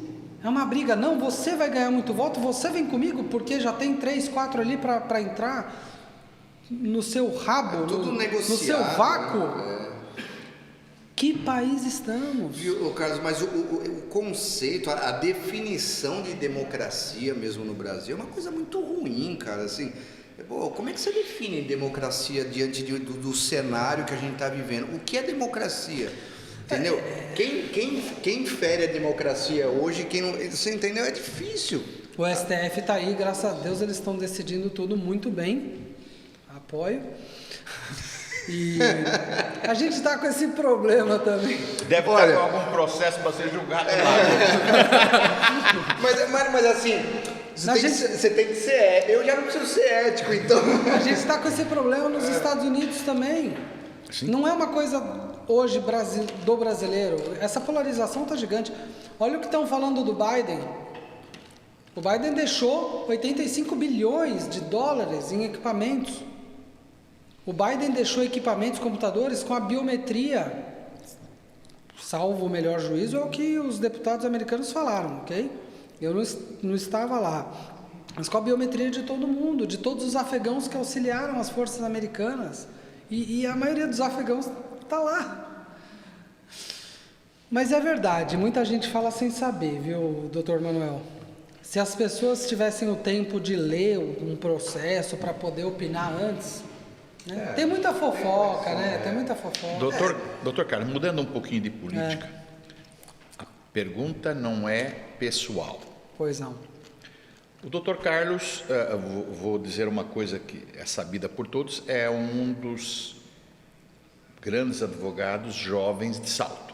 É uma briga. Não, você vai ganhar muito voto, você vem comigo, porque já tem 3, 4 ali para entrar no seu rabo, no seu vácuo. Que país estamos? Viu, Carlos, mas o conceito, a definição de democracia mesmo no Brasil é uma coisa muito ruim, cara. Assim, como é que você define democracia diante do cenário que a gente está vivendo? O que é democracia? Entendeu? Quem fere a democracia hoje, você entendeu? É difícil. O STF está aí, graças a Deus eles estão decidindo tudo muito bem. Apoio. E a gente está com esse problema também. Deve estar com algum processo para ser julgado lá. Mas assim, você tem que ser. Eu já não preciso ser ético, então. A gente está com esse problema nos Estados Unidos também. Sim. Não é uma coisa hoje do brasileiro. Essa polarização está gigante. Olha o que estão falando do Biden. O Biden deixou 85 bilhões de dólares em equipamentos. O Biden deixou equipamentos, computadores com a biometria, salvo o melhor juízo, é o que os deputados americanos falaram, ok? Eu não estava lá. Mas com a biometria de todo mundo, de todos os afegãos que auxiliaram as forças americanas. E a maioria dos afegãos está lá. Mas é verdade, muita gente fala sem saber, viu, doutor Manuel? Se as pessoas tivessem o tempo de ler um processo para poder opinar antes, Né? Tem muita fofoca, né? Tem muita fofoca. Doutor Carlos, mudando um pouquinho de política, a pergunta não é pessoal. Pois não. O doutor Carlos, vou dizer uma coisa que é sabida por todos, é um dos grandes advogados jovens de Salto.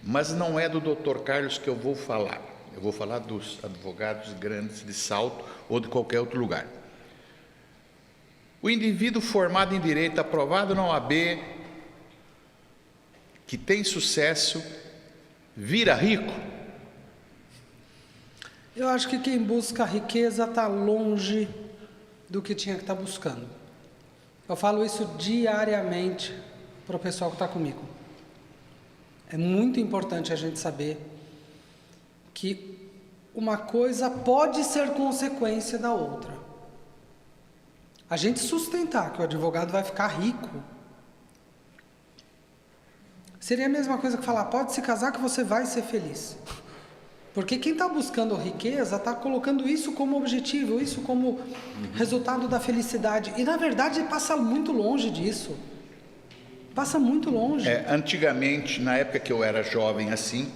Mas não é do doutor Carlos que eu vou falar. Eu vou falar dos advogados grandes de Salto ou de qualquer outro lugar. O indivíduo formado em Direito, aprovado na OAB, que tem sucesso, vira rico? Eu acho que quem busca riqueza está longe do que tinha que estar buscando. Eu falo isso diariamente para o pessoal que está comigo. É muito importante a gente saber que uma coisa pode ser consequência da outra. A gente sustentar que o advogado vai ficar rico seria a mesma coisa que falar, pode se casar que você vai ser feliz. Porque quem está buscando riqueza está colocando isso como objetivo, isso como resultado da felicidade. E na verdade passa muito longe disso. Passa muito longe. Antigamente, na época que eu era jovem assim,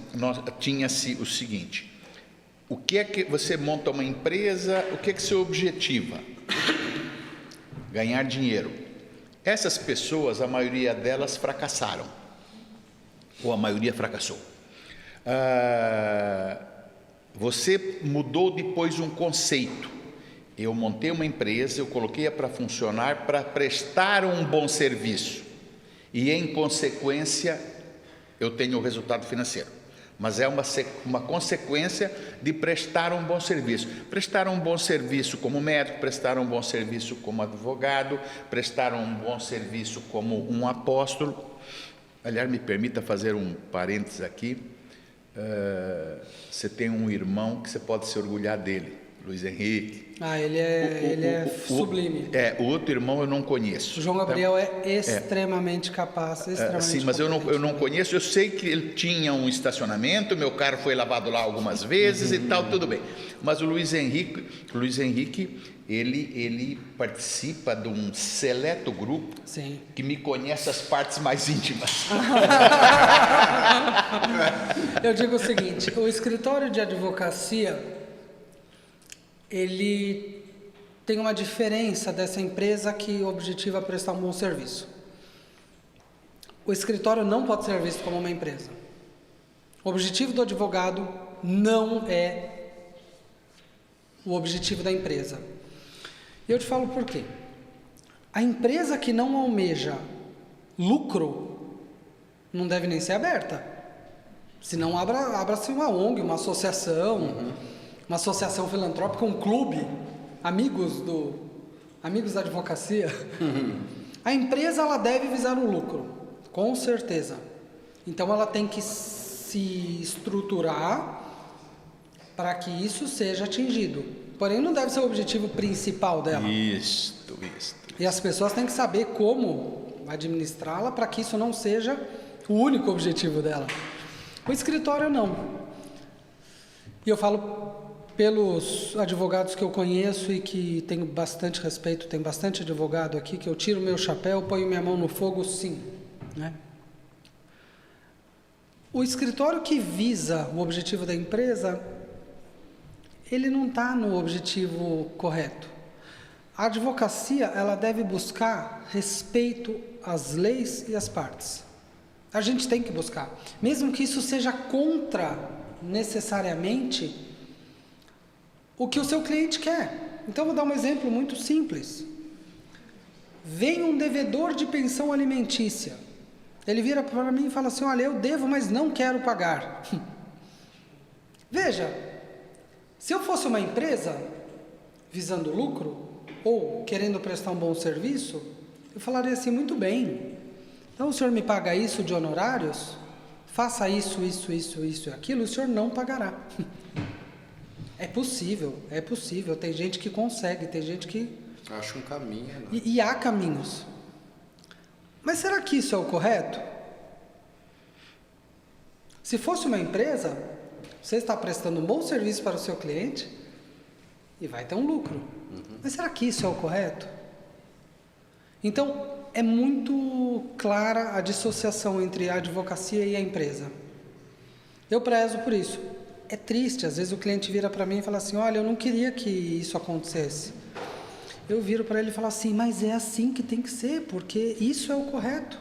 tinha-se o seguinte: o que é que você monta uma empresa, o que é que você objetiva? Ganhar dinheiro. Essas pessoas, a maioria delas fracassaram, ou a maioria fracassou. Você mudou depois um conceito. Eu montei uma empresa, eu coloquei-a para funcionar, para prestar um bom serviço, e em consequência eu tenho o resultado financeiro. Mas é uma consequência de prestar um bom serviço. Prestar um bom serviço como médico, prestar um bom serviço como advogado, prestar um bom serviço como um apóstolo. Aliás, me permita fazer um parênteses aqui. Você tem um irmão que você pode se orgulhar dele, Luiz Henrique. Ele é sublime. O outro irmão eu não conheço. O João Gabriel é extremamente capaz, sim, mas eu não conheço. Eu sei que ele tinha um estacionamento, meu carro foi lavado lá algumas vezes e tal, tudo bem. Mas o Luiz Henrique, ele participa de um seleto grupo. Sim. Que me conhece as partes mais íntimas. Eu digo o seguinte, o escritório de advocacia, ele tem uma diferença dessa empresa que objetiva prestar um bom serviço. O escritório não pode ser visto como uma empresa. O objetivo do advogado não é o objetivo da empresa. E eu te falo por quê. A empresa que não almeja lucro não deve nem ser aberta. Senão abra-se uma ONG, uma associação, uma associação filantrópica, um clube, amigos da advocacia. A empresa ela deve visar o lucro, com certeza. Então ela tem que se estruturar para que isso seja atingido. Porém, não deve ser o objetivo principal dela. Isto. E as pessoas têm que saber como administrá-la para que isso não seja o único objetivo dela. O escritório não. E eu falo pelos advogados que eu conheço e que tenho bastante respeito, tem bastante advogado aqui, que eu tiro meu chapéu, ponho minha mão no fogo, sim. Né? O escritório que visa o objetivo da empresa, ele não está no objetivo correto. A advocacia, ela deve buscar respeito às leis e às partes. A gente tem que buscar. Mesmo que isso seja contra, necessariamente, o que o seu cliente quer. Então, vou dar um exemplo muito simples. Vem um devedor de pensão alimentícia. Ele vira para mim e fala assim, olha, eu devo, mas não quero pagar. Veja, se eu fosse uma empresa visando lucro, ou querendo prestar um bom serviço, eu falaria assim, muito bem, então o senhor me paga isso de honorários, faça isso e aquilo, o senhor não pagará. É possível, tem gente que consegue, tem gente que... Acha um caminho. Né? E há caminhos. Mas será que isso é o correto? Se fosse uma empresa, você está prestando um bom serviço para o seu cliente e vai ter um lucro. Mas será que isso é o correto? Então, é muito clara a dissociação entre a advocacia e a empresa. Eu prezo por isso. É triste, às vezes o cliente vira para mim e fala assim, olha, eu não queria que isso acontecesse. Eu viro para ele e falo assim, mas é assim que tem que ser, porque isso é o correto.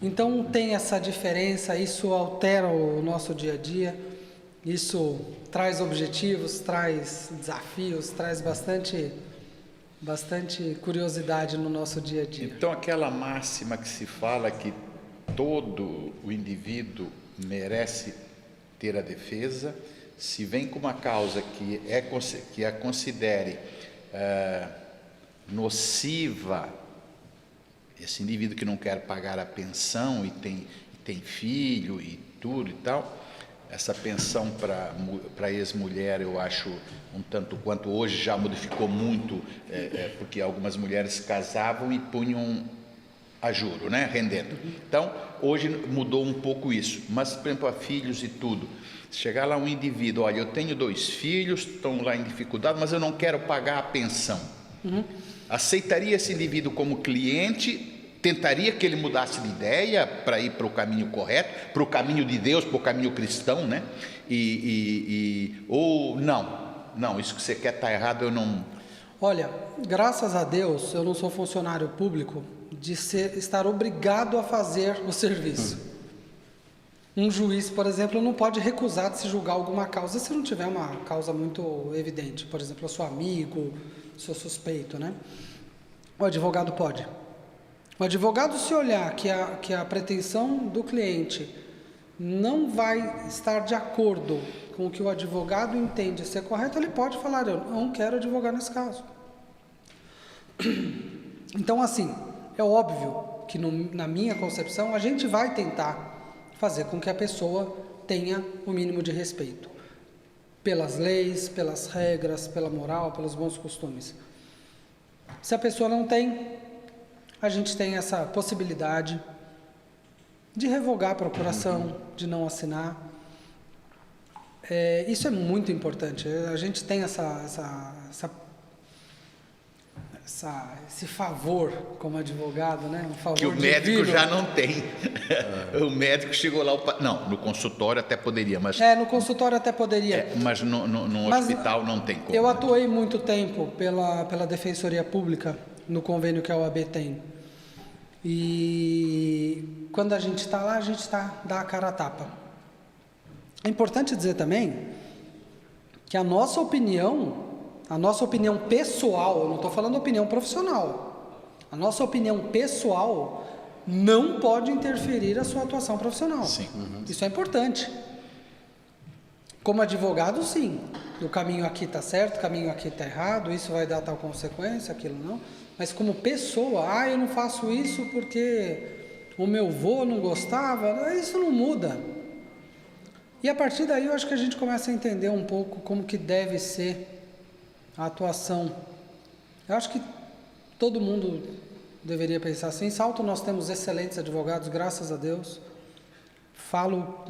Então tem essa diferença, isso altera o nosso dia a dia, isso traz objetivos, traz desafios, traz bastante curiosidade no nosso dia a dia. Então aquela máxima que se fala que todo o indivíduo merece ter a defesa, se vem com uma causa que a considere nociva, esse indivíduo que não quer pagar a pensão e tem filho e tudo e tal, essa pensão para ex-mulher eu acho um tanto quanto, hoje já modificou muito, porque algumas mulheres casavam e punham a juro, né, rendendo. Então, hoje mudou um pouco isso, mas, por exemplo, a filhos e tudo. Chegar lá um indivíduo, olha, eu tenho 2 filhos, estão lá em dificuldade, mas eu não quero pagar a pensão. Aceitaria esse indivíduo como cliente, tentaria que ele mudasse de ideia para ir para o caminho correto, para o caminho de Deus, para o caminho cristão, né? Ou não, isso que você quer está errado, eu não... Olha, graças a Deus, eu não sou funcionário público de estar obrigado a fazer o serviço. Um juiz, por exemplo, não pode recusar de se julgar alguma causa se não tiver uma causa muito evidente. Por exemplo, eu sou amigo, sou suspeito, né? O advogado pode. O advogado, se olhar que a pretensão do cliente não vai estar de acordo com o que o advogado entende ser correto, ele pode falar, eu não quero advogar nesse caso. Então, assim, é óbvio que na minha concepção, a gente vai tentar fazer com que a pessoa tenha o mínimo de respeito pelas leis, pelas regras, pela moral, pelos bons costumes. Se a pessoa não tem, a gente tem essa possibilidade de revogar a procuração, de não assinar. Isso é muito importante. A gente tem esse favor como advogado, né? Um favor que o médico divino. já não tem. O médico chegou lá, não, no consultório até poderia, mas... no consultório até poderia. Mas no hospital não tem como. Eu atuei muito tempo pela Defensoria Pública, no convênio que a OAB tem. E quando a gente está lá, a gente dá a cara a tapa. É importante dizer também que a nossa opinião pessoal, eu não estou falando opinião profissional, a nossa opinião pessoal não pode interferir a sua atuação profissional. Sim. Isso é importante. Como advogado, sim. O caminho aqui está certo, o caminho aqui está errado, isso vai dar tal consequência, aquilo não. Mas como pessoa, eu não faço isso porque o meu avô não gostava, isso não muda. E a partir daí eu acho que a gente começa a entender um pouco como que deve ser a atuação. Eu acho que todo mundo deveria pensar assim. Em Salto nós temos excelentes advogados, graças a Deus. Falo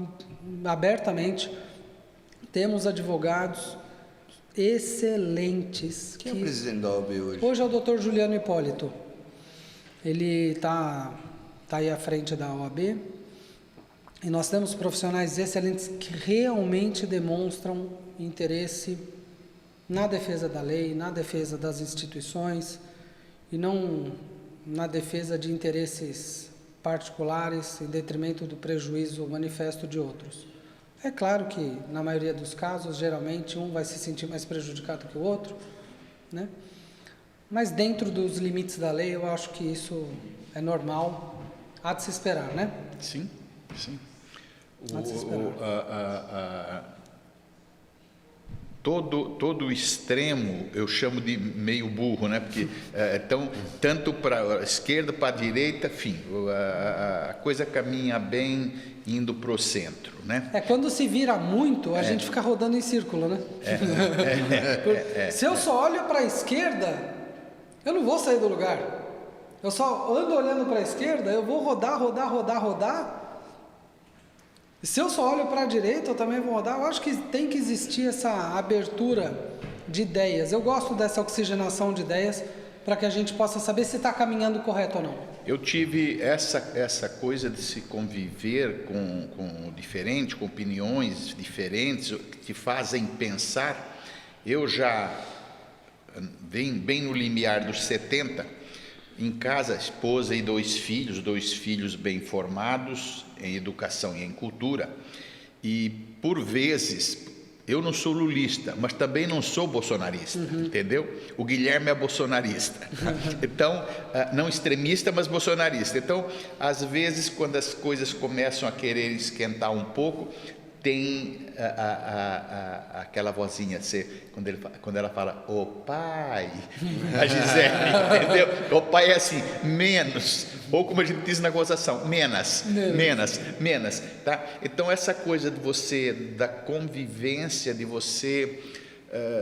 abertamente. Temos advogados excelentes. Quem é o presidente da OAB hoje? Hoje é o Dr. Juliano Hipólito. Ele está aí à frente da OAB. E nós temos profissionais excelentes que realmente demonstram interesse na defesa da lei, na defesa das instituições e não na defesa de interesses particulares em detrimento do prejuízo manifesto de outros. É claro que, na maioria dos casos, geralmente um vai se sentir mais prejudicado que o outro, né? Mas dentro dos limites da lei, eu acho que isso é normal, há de se esperar, né? Sim, sim. Todo o extremo eu chamo de meio burro, né? Porque então, tanto para a esquerda, para a direita, enfim, a coisa caminha bem indo para o centro, né? Quando se vira muito, a gente fica rodando em círculo, né? Se eu só olho para a esquerda, eu não vou sair do lugar. Eu só ando olhando para a esquerda, eu vou rodar. E se eu só olho para a direita, eu também vou rodar. Eu acho que tem que existir essa abertura de ideias. Eu gosto dessa oxigenação de ideias para que a gente possa saber se está caminhando correto ou não. Eu tive essa coisa de se conviver com diferente, com opiniões diferentes, que te fazem pensar. Eu já, bem no limiar dos 70, em casa, esposa e 2 filhos bem formados em educação e em cultura. E, por vezes, eu não sou lulista, mas também não sou bolsonarista, entendeu? O Guilherme é bolsonarista. Então, não extremista, mas bolsonarista. Então, às vezes, quando as coisas começam a querer esquentar um pouco, tem aquela vozinha, quando ela fala, ô pai, a Gisele, entendeu? O pai é assim, menos, ou como a gente diz na gozação, menos, tá? Então essa coisa de você, da convivência, de você,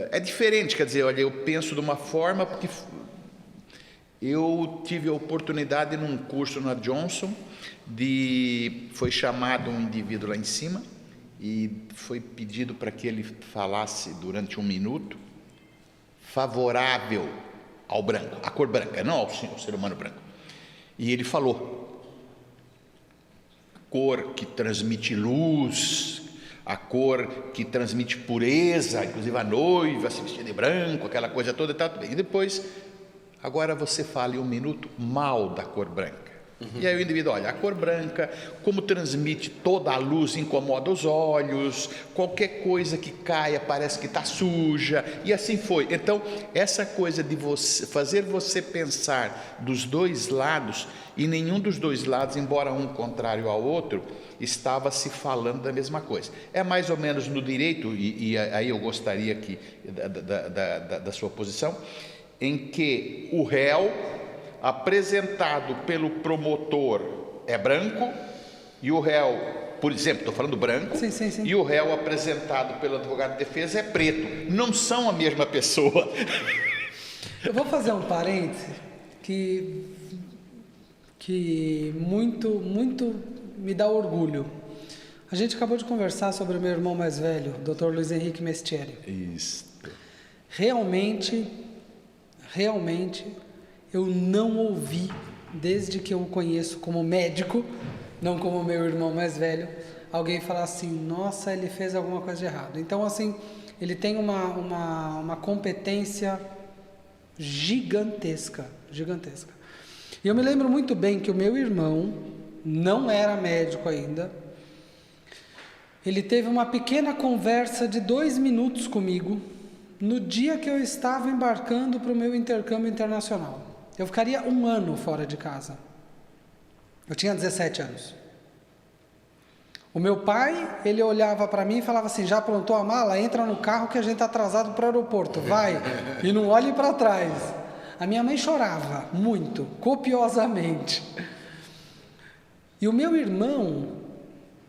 é diferente, quer dizer, olha, eu penso de uma forma, porque eu tive a oportunidade num curso na Johnson, foi chamado um indivíduo lá em cima, e foi pedido para que ele falasse durante 1 minuto favorável ao branco, à cor branca, não ao ser humano branco. E ele falou: cor que transmite luz, a cor que transmite pureza, inclusive a noiva se vestir de branco, aquela coisa toda, tá tudo bem. E depois, agora você fala em 1 minuto mal da cor branca. E aí o indivíduo, olha, a cor branca, como transmite toda a luz, incomoda os olhos, qualquer coisa que caia parece que está suja, e assim foi. Então, essa coisa de fazer você pensar dos 2 lados, e nenhum dos 2 lados, embora um contrário ao outro, estava se falando da mesma coisa. É mais ou menos no direito, e aí eu gostaria da sua posição, em que o réu apresentado pelo promotor é branco, e o réu, por exemplo, estou falando branco, sim. E o réu apresentado pelo advogado de defesa é preto. Não são a mesma pessoa. Eu vou fazer um parêntese que muito me dá orgulho. A gente acabou de conversar sobre o meu irmão mais velho, Dr. Luiz Henrique Mestieri. Isso. Realmente, eu não ouvi, desde que eu o conheço como médico, não como meu irmão mais velho, alguém falar assim, nossa, ele fez alguma coisa de errado. Então, assim, ele tem uma competência gigantesca. E eu me lembro muito bem que o meu irmão não era médico ainda. Ele teve uma pequena conversa de 2 minutos comigo, no dia que eu estava embarcando para o meu intercâmbio internacional. Eu ficaria 1 ano fora de casa. Eu tinha 17 anos. O meu pai, ele olhava para mim e falava assim, já aprontou a mala? Entra no carro que a gente está atrasado para o aeroporto, vai, e não olhe para trás. A minha mãe chorava muito, copiosamente. E o meu irmão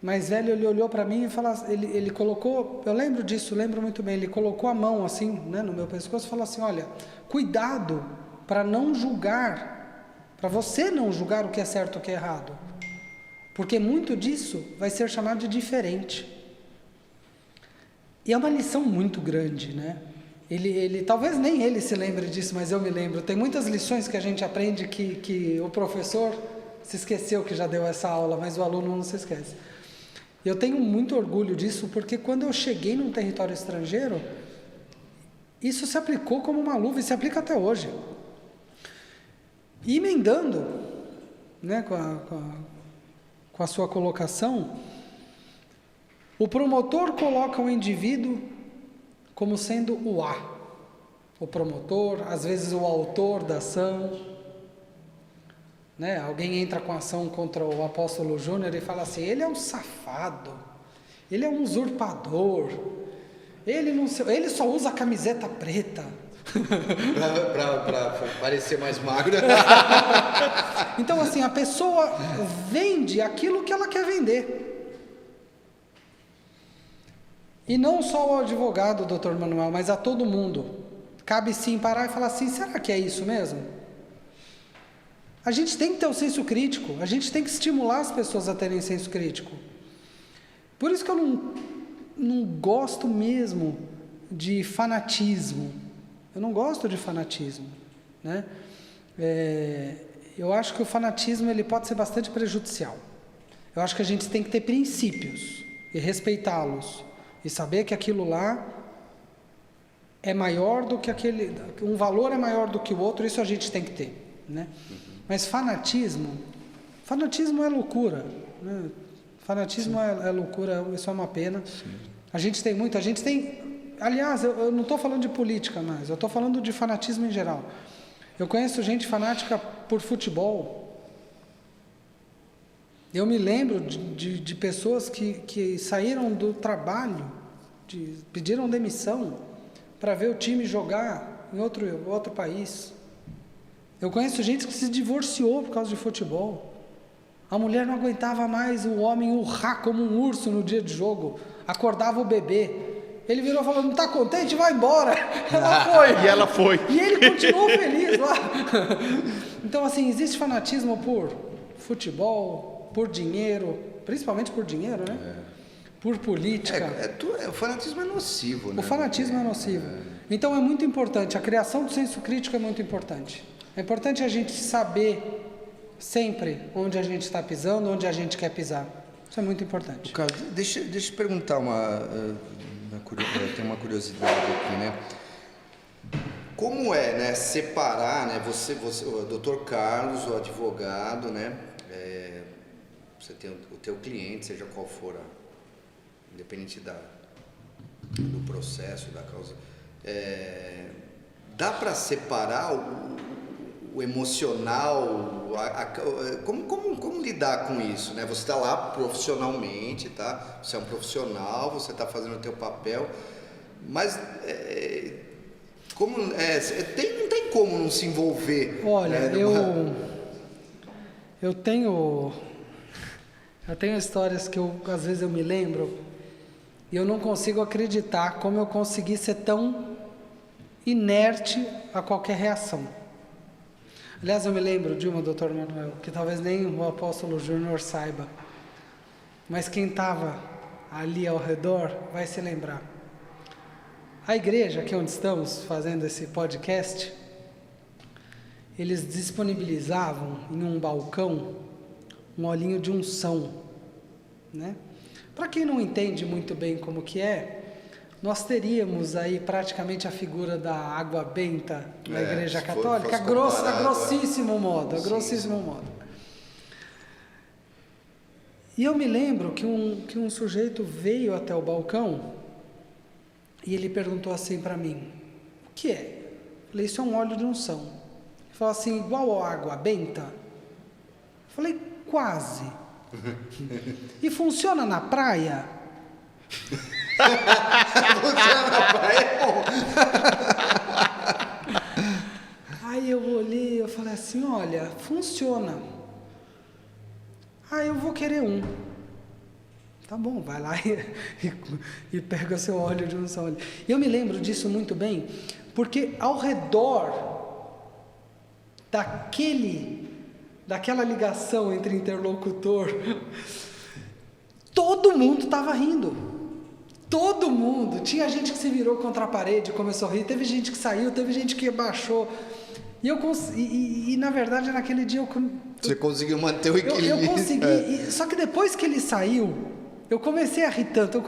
mais velho, ele olhou para mim e falou, ele colocou, eu lembro disso, lembro muito bem, ele colocou a mão assim, né, no meu pescoço e falou assim, olha, cuidado para não julgar, para você não julgar o que é certo e o que é errado, porque muito disso vai ser chamado de diferente. E é uma lição muito grande, né? Ele talvez nem ele se lembre disso, mas eu me lembro. Tem muitas lições que a gente aprende que o professor se esqueceu que já deu essa aula, mas o aluno não se esquece. Eu tenho muito orgulho disso, porque quando eu cheguei num território estrangeiro, isso se aplicou como uma luva e se aplica até hoje. E emendando, né, com a sua colocação, o promotor coloca o indivíduo como sendo o A. O promotor, às vezes o autor da ação. Né? Alguém entra com ação contra o apóstolo Júnior e fala assim, ele é um safado, ele é um usurpador, ele só usa camiseta preta. Para parecer mais magro. Então, assim, a pessoa vende aquilo que ela quer vender. E não só ao advogado, doutor Manuel, mas a todo mundo. Cabe sim parar e falar assim, será que é isso mesmo? A gente tem que ter o senso crítico, a gente tem que estimular as pessoas a terem senso crítico. Por isso que eu não gosto mesmo de fanatismo. Eu não gosto de fanatismo, né? Eu acho que o fanatismo ele pode ser bastante prejudicial. Eu acho que a gente tem que ter princípios e respeitá-los e saber que aquilo lá é maior do que um valor é maior do que o outro, isso a gente tem que ter, né? Mas fanatismo é loucura, né? Fanatismo é loucura, isso é uma pena. Sim. A gente tem, aliás, eu não estou falando de política mais, eu estou falando de fanatismo em geral. Eu conheço gente fanática por futebol. Eu me lembro de pessoas que saíram do trabalho, pediram demissão para ver o time jogar em outro país. Eu conheço gente que se divorciou por causa de futebol. A mulher não aguentava mais o homem urrar como um urso no dia de jogo. Acordava o bebê. Ele virou e falou, não está contente? Vai embora. Ela foi. E ela foi. E ele continuou feliz lá. Então, assim, existe fanatismo por futebol, por dinheiro, principalmente por dinheiro, né? Por política. O fanatismo é nocivo, né? O fanatismo é nocivo. Então, é muito importante. A criação do senso crítico é muito importante. É importante a gente saber sempre onde a gente está pisando, onde a gente quer pisar. Isso é muito importante. Carlos, deixa eu te perguntar tem uma curiosidade aqui, né? Como é, né, separar, né, você, o Dr. Carlos, o advogado, né, você tem o teu cliente, seja qual for, independente do processo, da causa, dá para separar o emocional, como lidar com isso, né? Você está lá profissionalmente, tá? Você é um profissional, você está fazendo o teu papel, mas não tem como não se envolver. Olha, eu tenho histórias que às vezes eu me lembro e eu não consigo acreditar como eu consegui ser tão inerte a qualquer reação. Aliás, eu me lembro de uma, doutor Manuel, que talvez nem o apóstolo Júnior saiba, mas quem estava ali ao redor vai se lembrar. A igreja, aqui onde estamos fazendo esse podcast, eles disponibilizavam em um balcão um olhinho de unção, né? Para quem não entende muito bem como que é, nós teríamos aí praticamente a figura da água benta na Igreja Católica, a grossíssimo modo. E eu me lembro que um sujeito veio até o balcão e ele perguntou assim para mim, o que é? Eu falei, isso é um óleo de unção. Ele falou assim, igual a água benta? Eu falei, quase. E funciona na praia? Funciona na praia, é bom. Aí eu olhei, eu falei assim, olha, funciona. Eu vou querer um. Tá bom, vai lá e pega o seu óleo de unção. E eu me lembro disso muito bem, porque ao redor daquela ligação entre interlocutor, todo mundo estava rindo. Todo mundo. Tinha gente que se virou contra a parede e começou a rir. Teve gente que saiu, teve gente que baixou. E na verdade, naquele dia... Você conseguiu manter o equilíbrio. Eu consegui. Só que depois que ele saiu, eu comecei a rir tanto,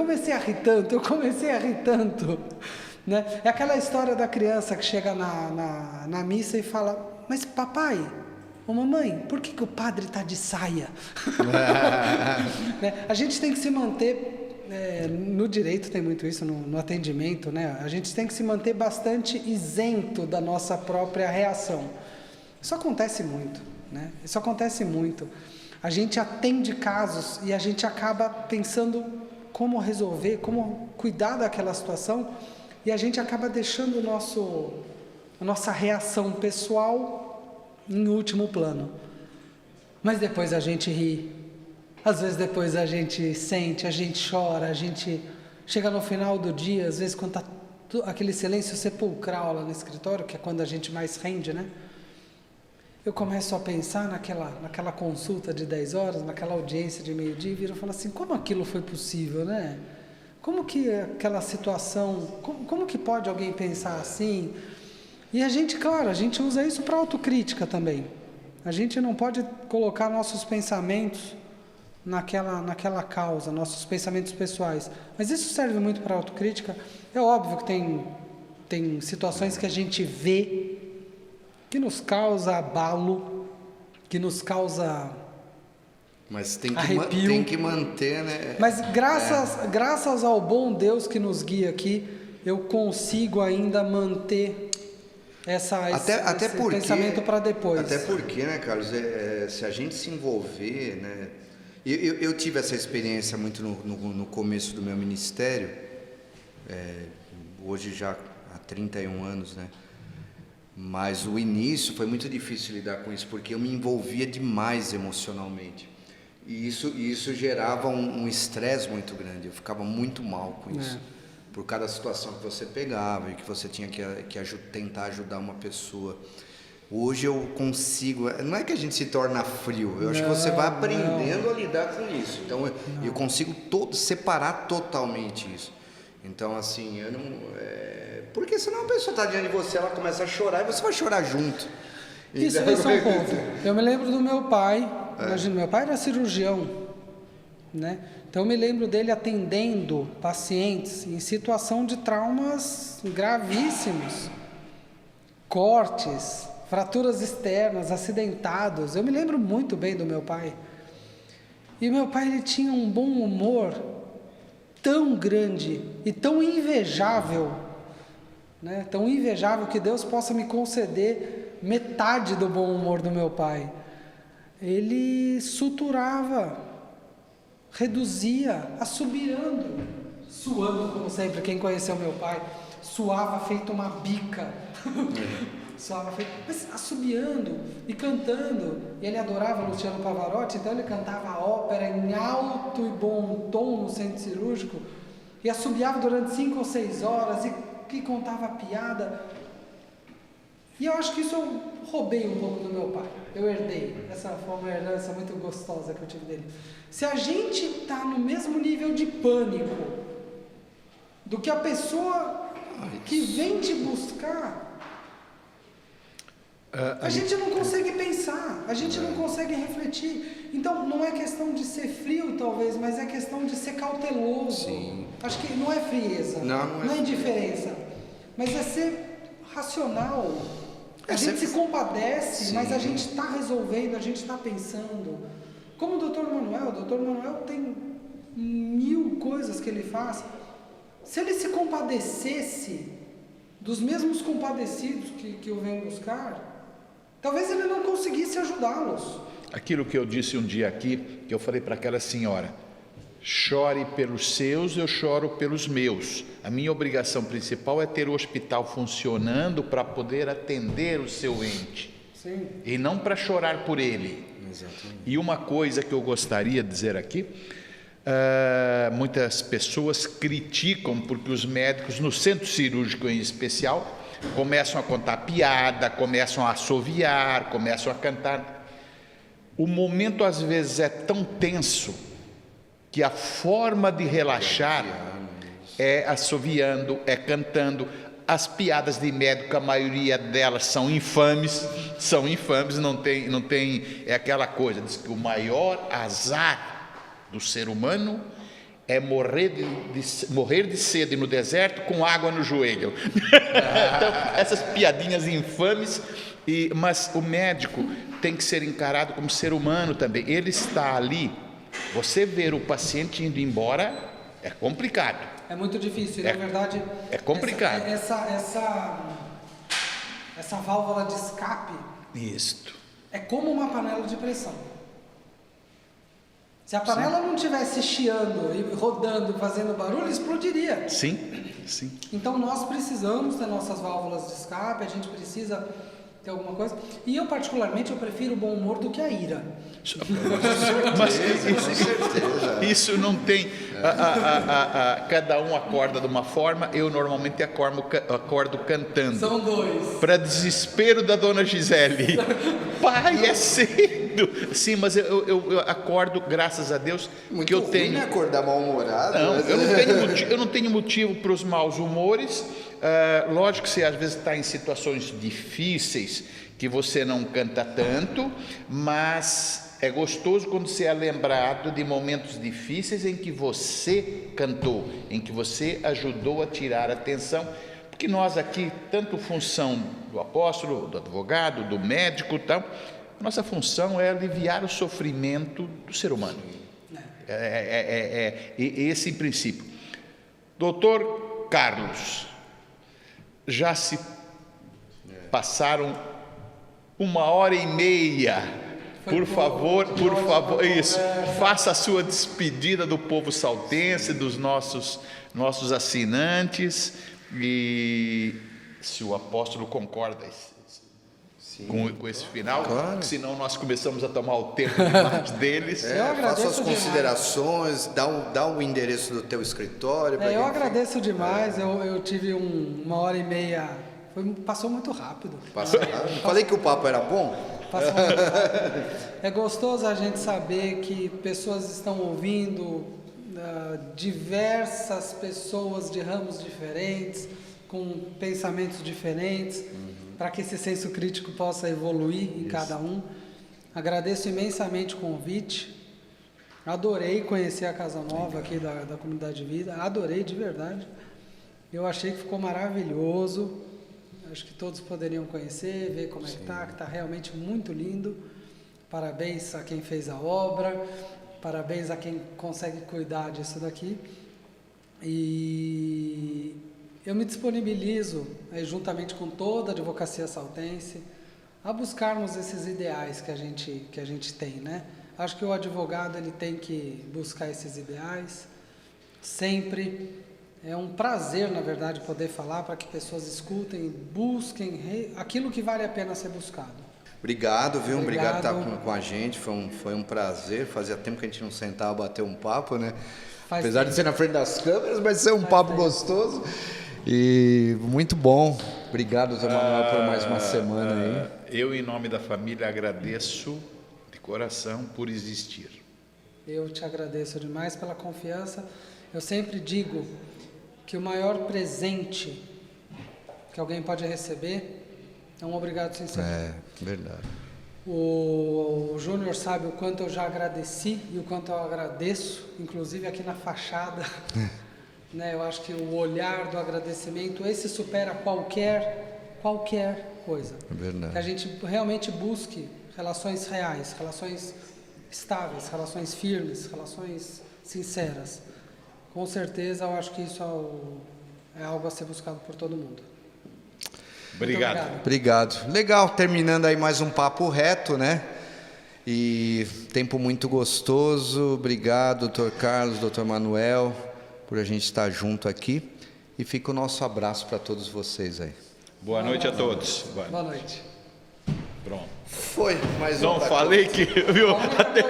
né? É aquela história da criança que chega na missa e fala, mas papai, ô mamãe, por que o padre está de saia? Né? A gente tem que se manter... no direito tem muito isso, no atendimento, né? A gente tem que se manter bastante isento da nossa própria reação. Isso acontece muito, né? Isso acontece muito. A gente atende casos e a gente acaba pensando como resolver, como cuidar daquela situação e a gente acaba deixando a nossa reação pessoal em último plano. Mas depois a gente ri. Às vezes depois a gente sente, a gente chora, a gente chega no final do dia, às vezes quando está aquele silêncio sepulcral lá no escritório, que é quando a gente mais rende, né? Eu começo a pensar naquela consulta de 10 horas, naquela audiência de meio-dia, e viro e falo assim, como aquilo foi possível, né? Como que aquela situação, como que pode alguém pensar assim? E a gente, claro, a gente usa isso para autocrítica também. A gente não pode colocar nossos pensamentos naquela causa, nossos pensamentos pessoais. Mas isso serve muito para autocrítica. É óbvio que tem situações que a gente vê que nos causa abalo, que nos causa Mas tem arrepio. que manter, né? Mas graças ao bom Deus que nos guia aqui, eu consigo ainda manter esse pensamento para depois. Até porque, né, Carlos, se a gente se envolver, né? Eu tive essa experiência muito no começo do meu ministério, hoje já há 31 anos, né? Mas o início foi muito difícil lidar com isso, porque eu me envolvia demais emocionalmente. E isso gerava um estresse muito grande, eu ficava muito mal com isso. Por cada situação que você pegava e que você tinha que tentar ajudar uma pessoa. Hoje eu consigo, não é que a gente se torna frio, eu acho que você vai aprendendo a lidar com isso. Então eu consigo separar totalmente isso. Então assim, eu não... porque senão a pessoa está diante de você, ela começa a chorar e você vai chorar junto. Isso é um ponto. Eu me lembro do meu pai, imagina, meu pai era cirurgião, né? Então eu me lembro dele atendendo pacientes em situação de traumas gravíssimos, cortes, fraturas externas, acidentados. Eu me lembro muito bem do meu pai. E meu pai, ele tinha um bom humor tão grande e tão invejável, né? Tão invejável que Deus possa me conceder metade do bom humor do meu pai. Ele suturava, reduzia, assobiando, suando como sempre. Quem conheceu meu pai, suava feito uma bica. Suava feito, mas assobiando e cantando. E ele adorava Luciano Pavarotti, então ele cantava a ópera em alto e bom tom no centro cirúrgico e assobiava durante 5 ou 6 horas e contava piada. E eu acho que isso eu roubei um pouco do meu pai. Eu herdei. Essa foi uma herança muito gostosa que eu tive dele. Se a gente está no mesmo nível de pânico do que a pessoa que vem te buscar, a gente não consegue pensar, a gente não consegue refletir. Então não é questão de ser frio talvez, mas é questão de ser cauteloso. Sim. Acho que não é frieza, não é indiferença, mas é ser racional. A gente se compadece, sim, mas a gente está resolvendo, a gente está pensando. Como o Dr. Manuel tem 1000 coisas que ele faz. Se ele se compadecesse dos mesmos compadecidos que eu venho buscar, talvez ele não conseguisse ajudá-los. Aquilo que eu disse um dia aqui, que eu falei para aquela senhora: chore pelos seus, eu choro pelos meus. A minha obrigação principal é ter o hospital funcionando para poder atender o seu ente. Sim. E não para chorar por ele. Exatamente. E uma coisa que eu gostaria de dizer aqui, muitas pessoas criticam porque os médicos, no centro cirúrgico em especial, começam a contar piada, começam a assoviar, começam a cantar. O momento às vezes é tão tenso que a forma de relaxar é assoviando, é cantando. As piadas de médico, a maioria delas são infames, não tem, é aquela coisa, diz que o maior azar do ser humano é morrer de sede no deserto com água no joelho. Então, essas piadinhas infames, mas o médico tem que ser encarado como ser humano também. Ele está ali, você ver o paciente indo embora é complicado. É muito difícil, na verdade. É complicado. Essa válvula de escape. Isto. É como uma panela de pressão. Se a panela não estivesse chiando e rodando, fazendo barulho, explodiria. Sim, sim. Então nós precisamos ter nossas válvulas de escape, a gente precisa ter alguma coisa. E eu particularmente, eu prefiro o bom humor do que a ira. Mas isso não tem. Cada um acorda de uma forma. Eu normalmente acordo cantando. São dois. Para desespero da dona Gisele. Pai, é cedo. Sim, mas eu acordo, graças a Deus, muito que eu ruim, tenho. Né, acordar mal-humorado. Não, eu não tenho motivo para os maus humores. Lógico que você às vezes está em situações difíceis que você não canta tanto, mas é gostoso quando você é lembrado de momentos difíceis em que você cantou, em que você ajudou a tirar a atenção, porque nós aqui, tanto função do apóstolo, do advogado, do médico, tal, nossa função é aliviar o sofrimento do ser humano. É esse princípio. Doutor Carlos, já se passaram 1h30. Por favor, isso. Faça a sua despedida do povo saltense, dos nossos assinantes. E se o apóstolo concorda com esse final, claro. Senão nós começamos a tomar o tempo demais deles. Faça as considerações, dá o endereço do teu escritório. Eu agradeço demais, eu tive 1h30, passou muito rápido. Falei que o papo era bom? Passou muito rápido. É gostoso a gente saber que pessoas estão ouvindo, diversas pessoas de ramos diferentes, com pensamentos diferentes, para que esse senso crítico possa evoluir em cada um. Agradeço imensamente o convite. Adorei conhecer a Casa Nova aqui da Comunidade de Vida. Adorei de verdade. Eu achei que ficou maravilhoso. Acho que todos poderiam conhecer, ver como é que está realmente muito lindo. Parabéns a quem fez a obra, parabéns a quem consegue cuidar disso daqui. E eu me disponibilizo, juntamente com toda a advocacia saltense, a buscarmos esses ideais que a gente tem, né? Acho que o advogado ele tem que buscar esses ideais sempre. É um prazer, na verdade, poder falar para que pessoas escutem, busquem aquilo que vale a pena ser buscado. Obrigado, viu? Obrigado por estar com a gente. Foi um prazer. Fazia tempo que a gente não sentava, bater um papo, né? Apesar de ser na frente das câmeras, mas ser um papo gostoso. E muito bom. Obrigado, Zé Manuel, por mais uma semana aí. Eu, em nome da família, agradeço de coração por existir. Eu te agradeço demais pela confiança. Eu sempre digo que o maior presente que alguém pode receber é um obrigado sincero. Verdade. O Júnior sabe o quanto eu já agradeci e o quanto eu agradeço, inclusive aqui na fachada. Né? Eu acho que o olhar do agradecimento, esse supera qualquer coisa. É verdade. Que a gente realmente busque relações reais, relações estáveis, relações firmes, relações sinceras. Com certeza, eu acho que isso é algo a ser buscado por todo mundo. Obrigado. Legal, terminando aí mais um papo reto, né? E tempo muito gostoso. Obrigado, doutor Carlos, doutor Manuel, por a gente estar junto aqui. E fica o nosso abraço para todos vocês aí. Boa noite a todos. Boa noite. Pronto. Foi, mais Não falei que, viu? Até...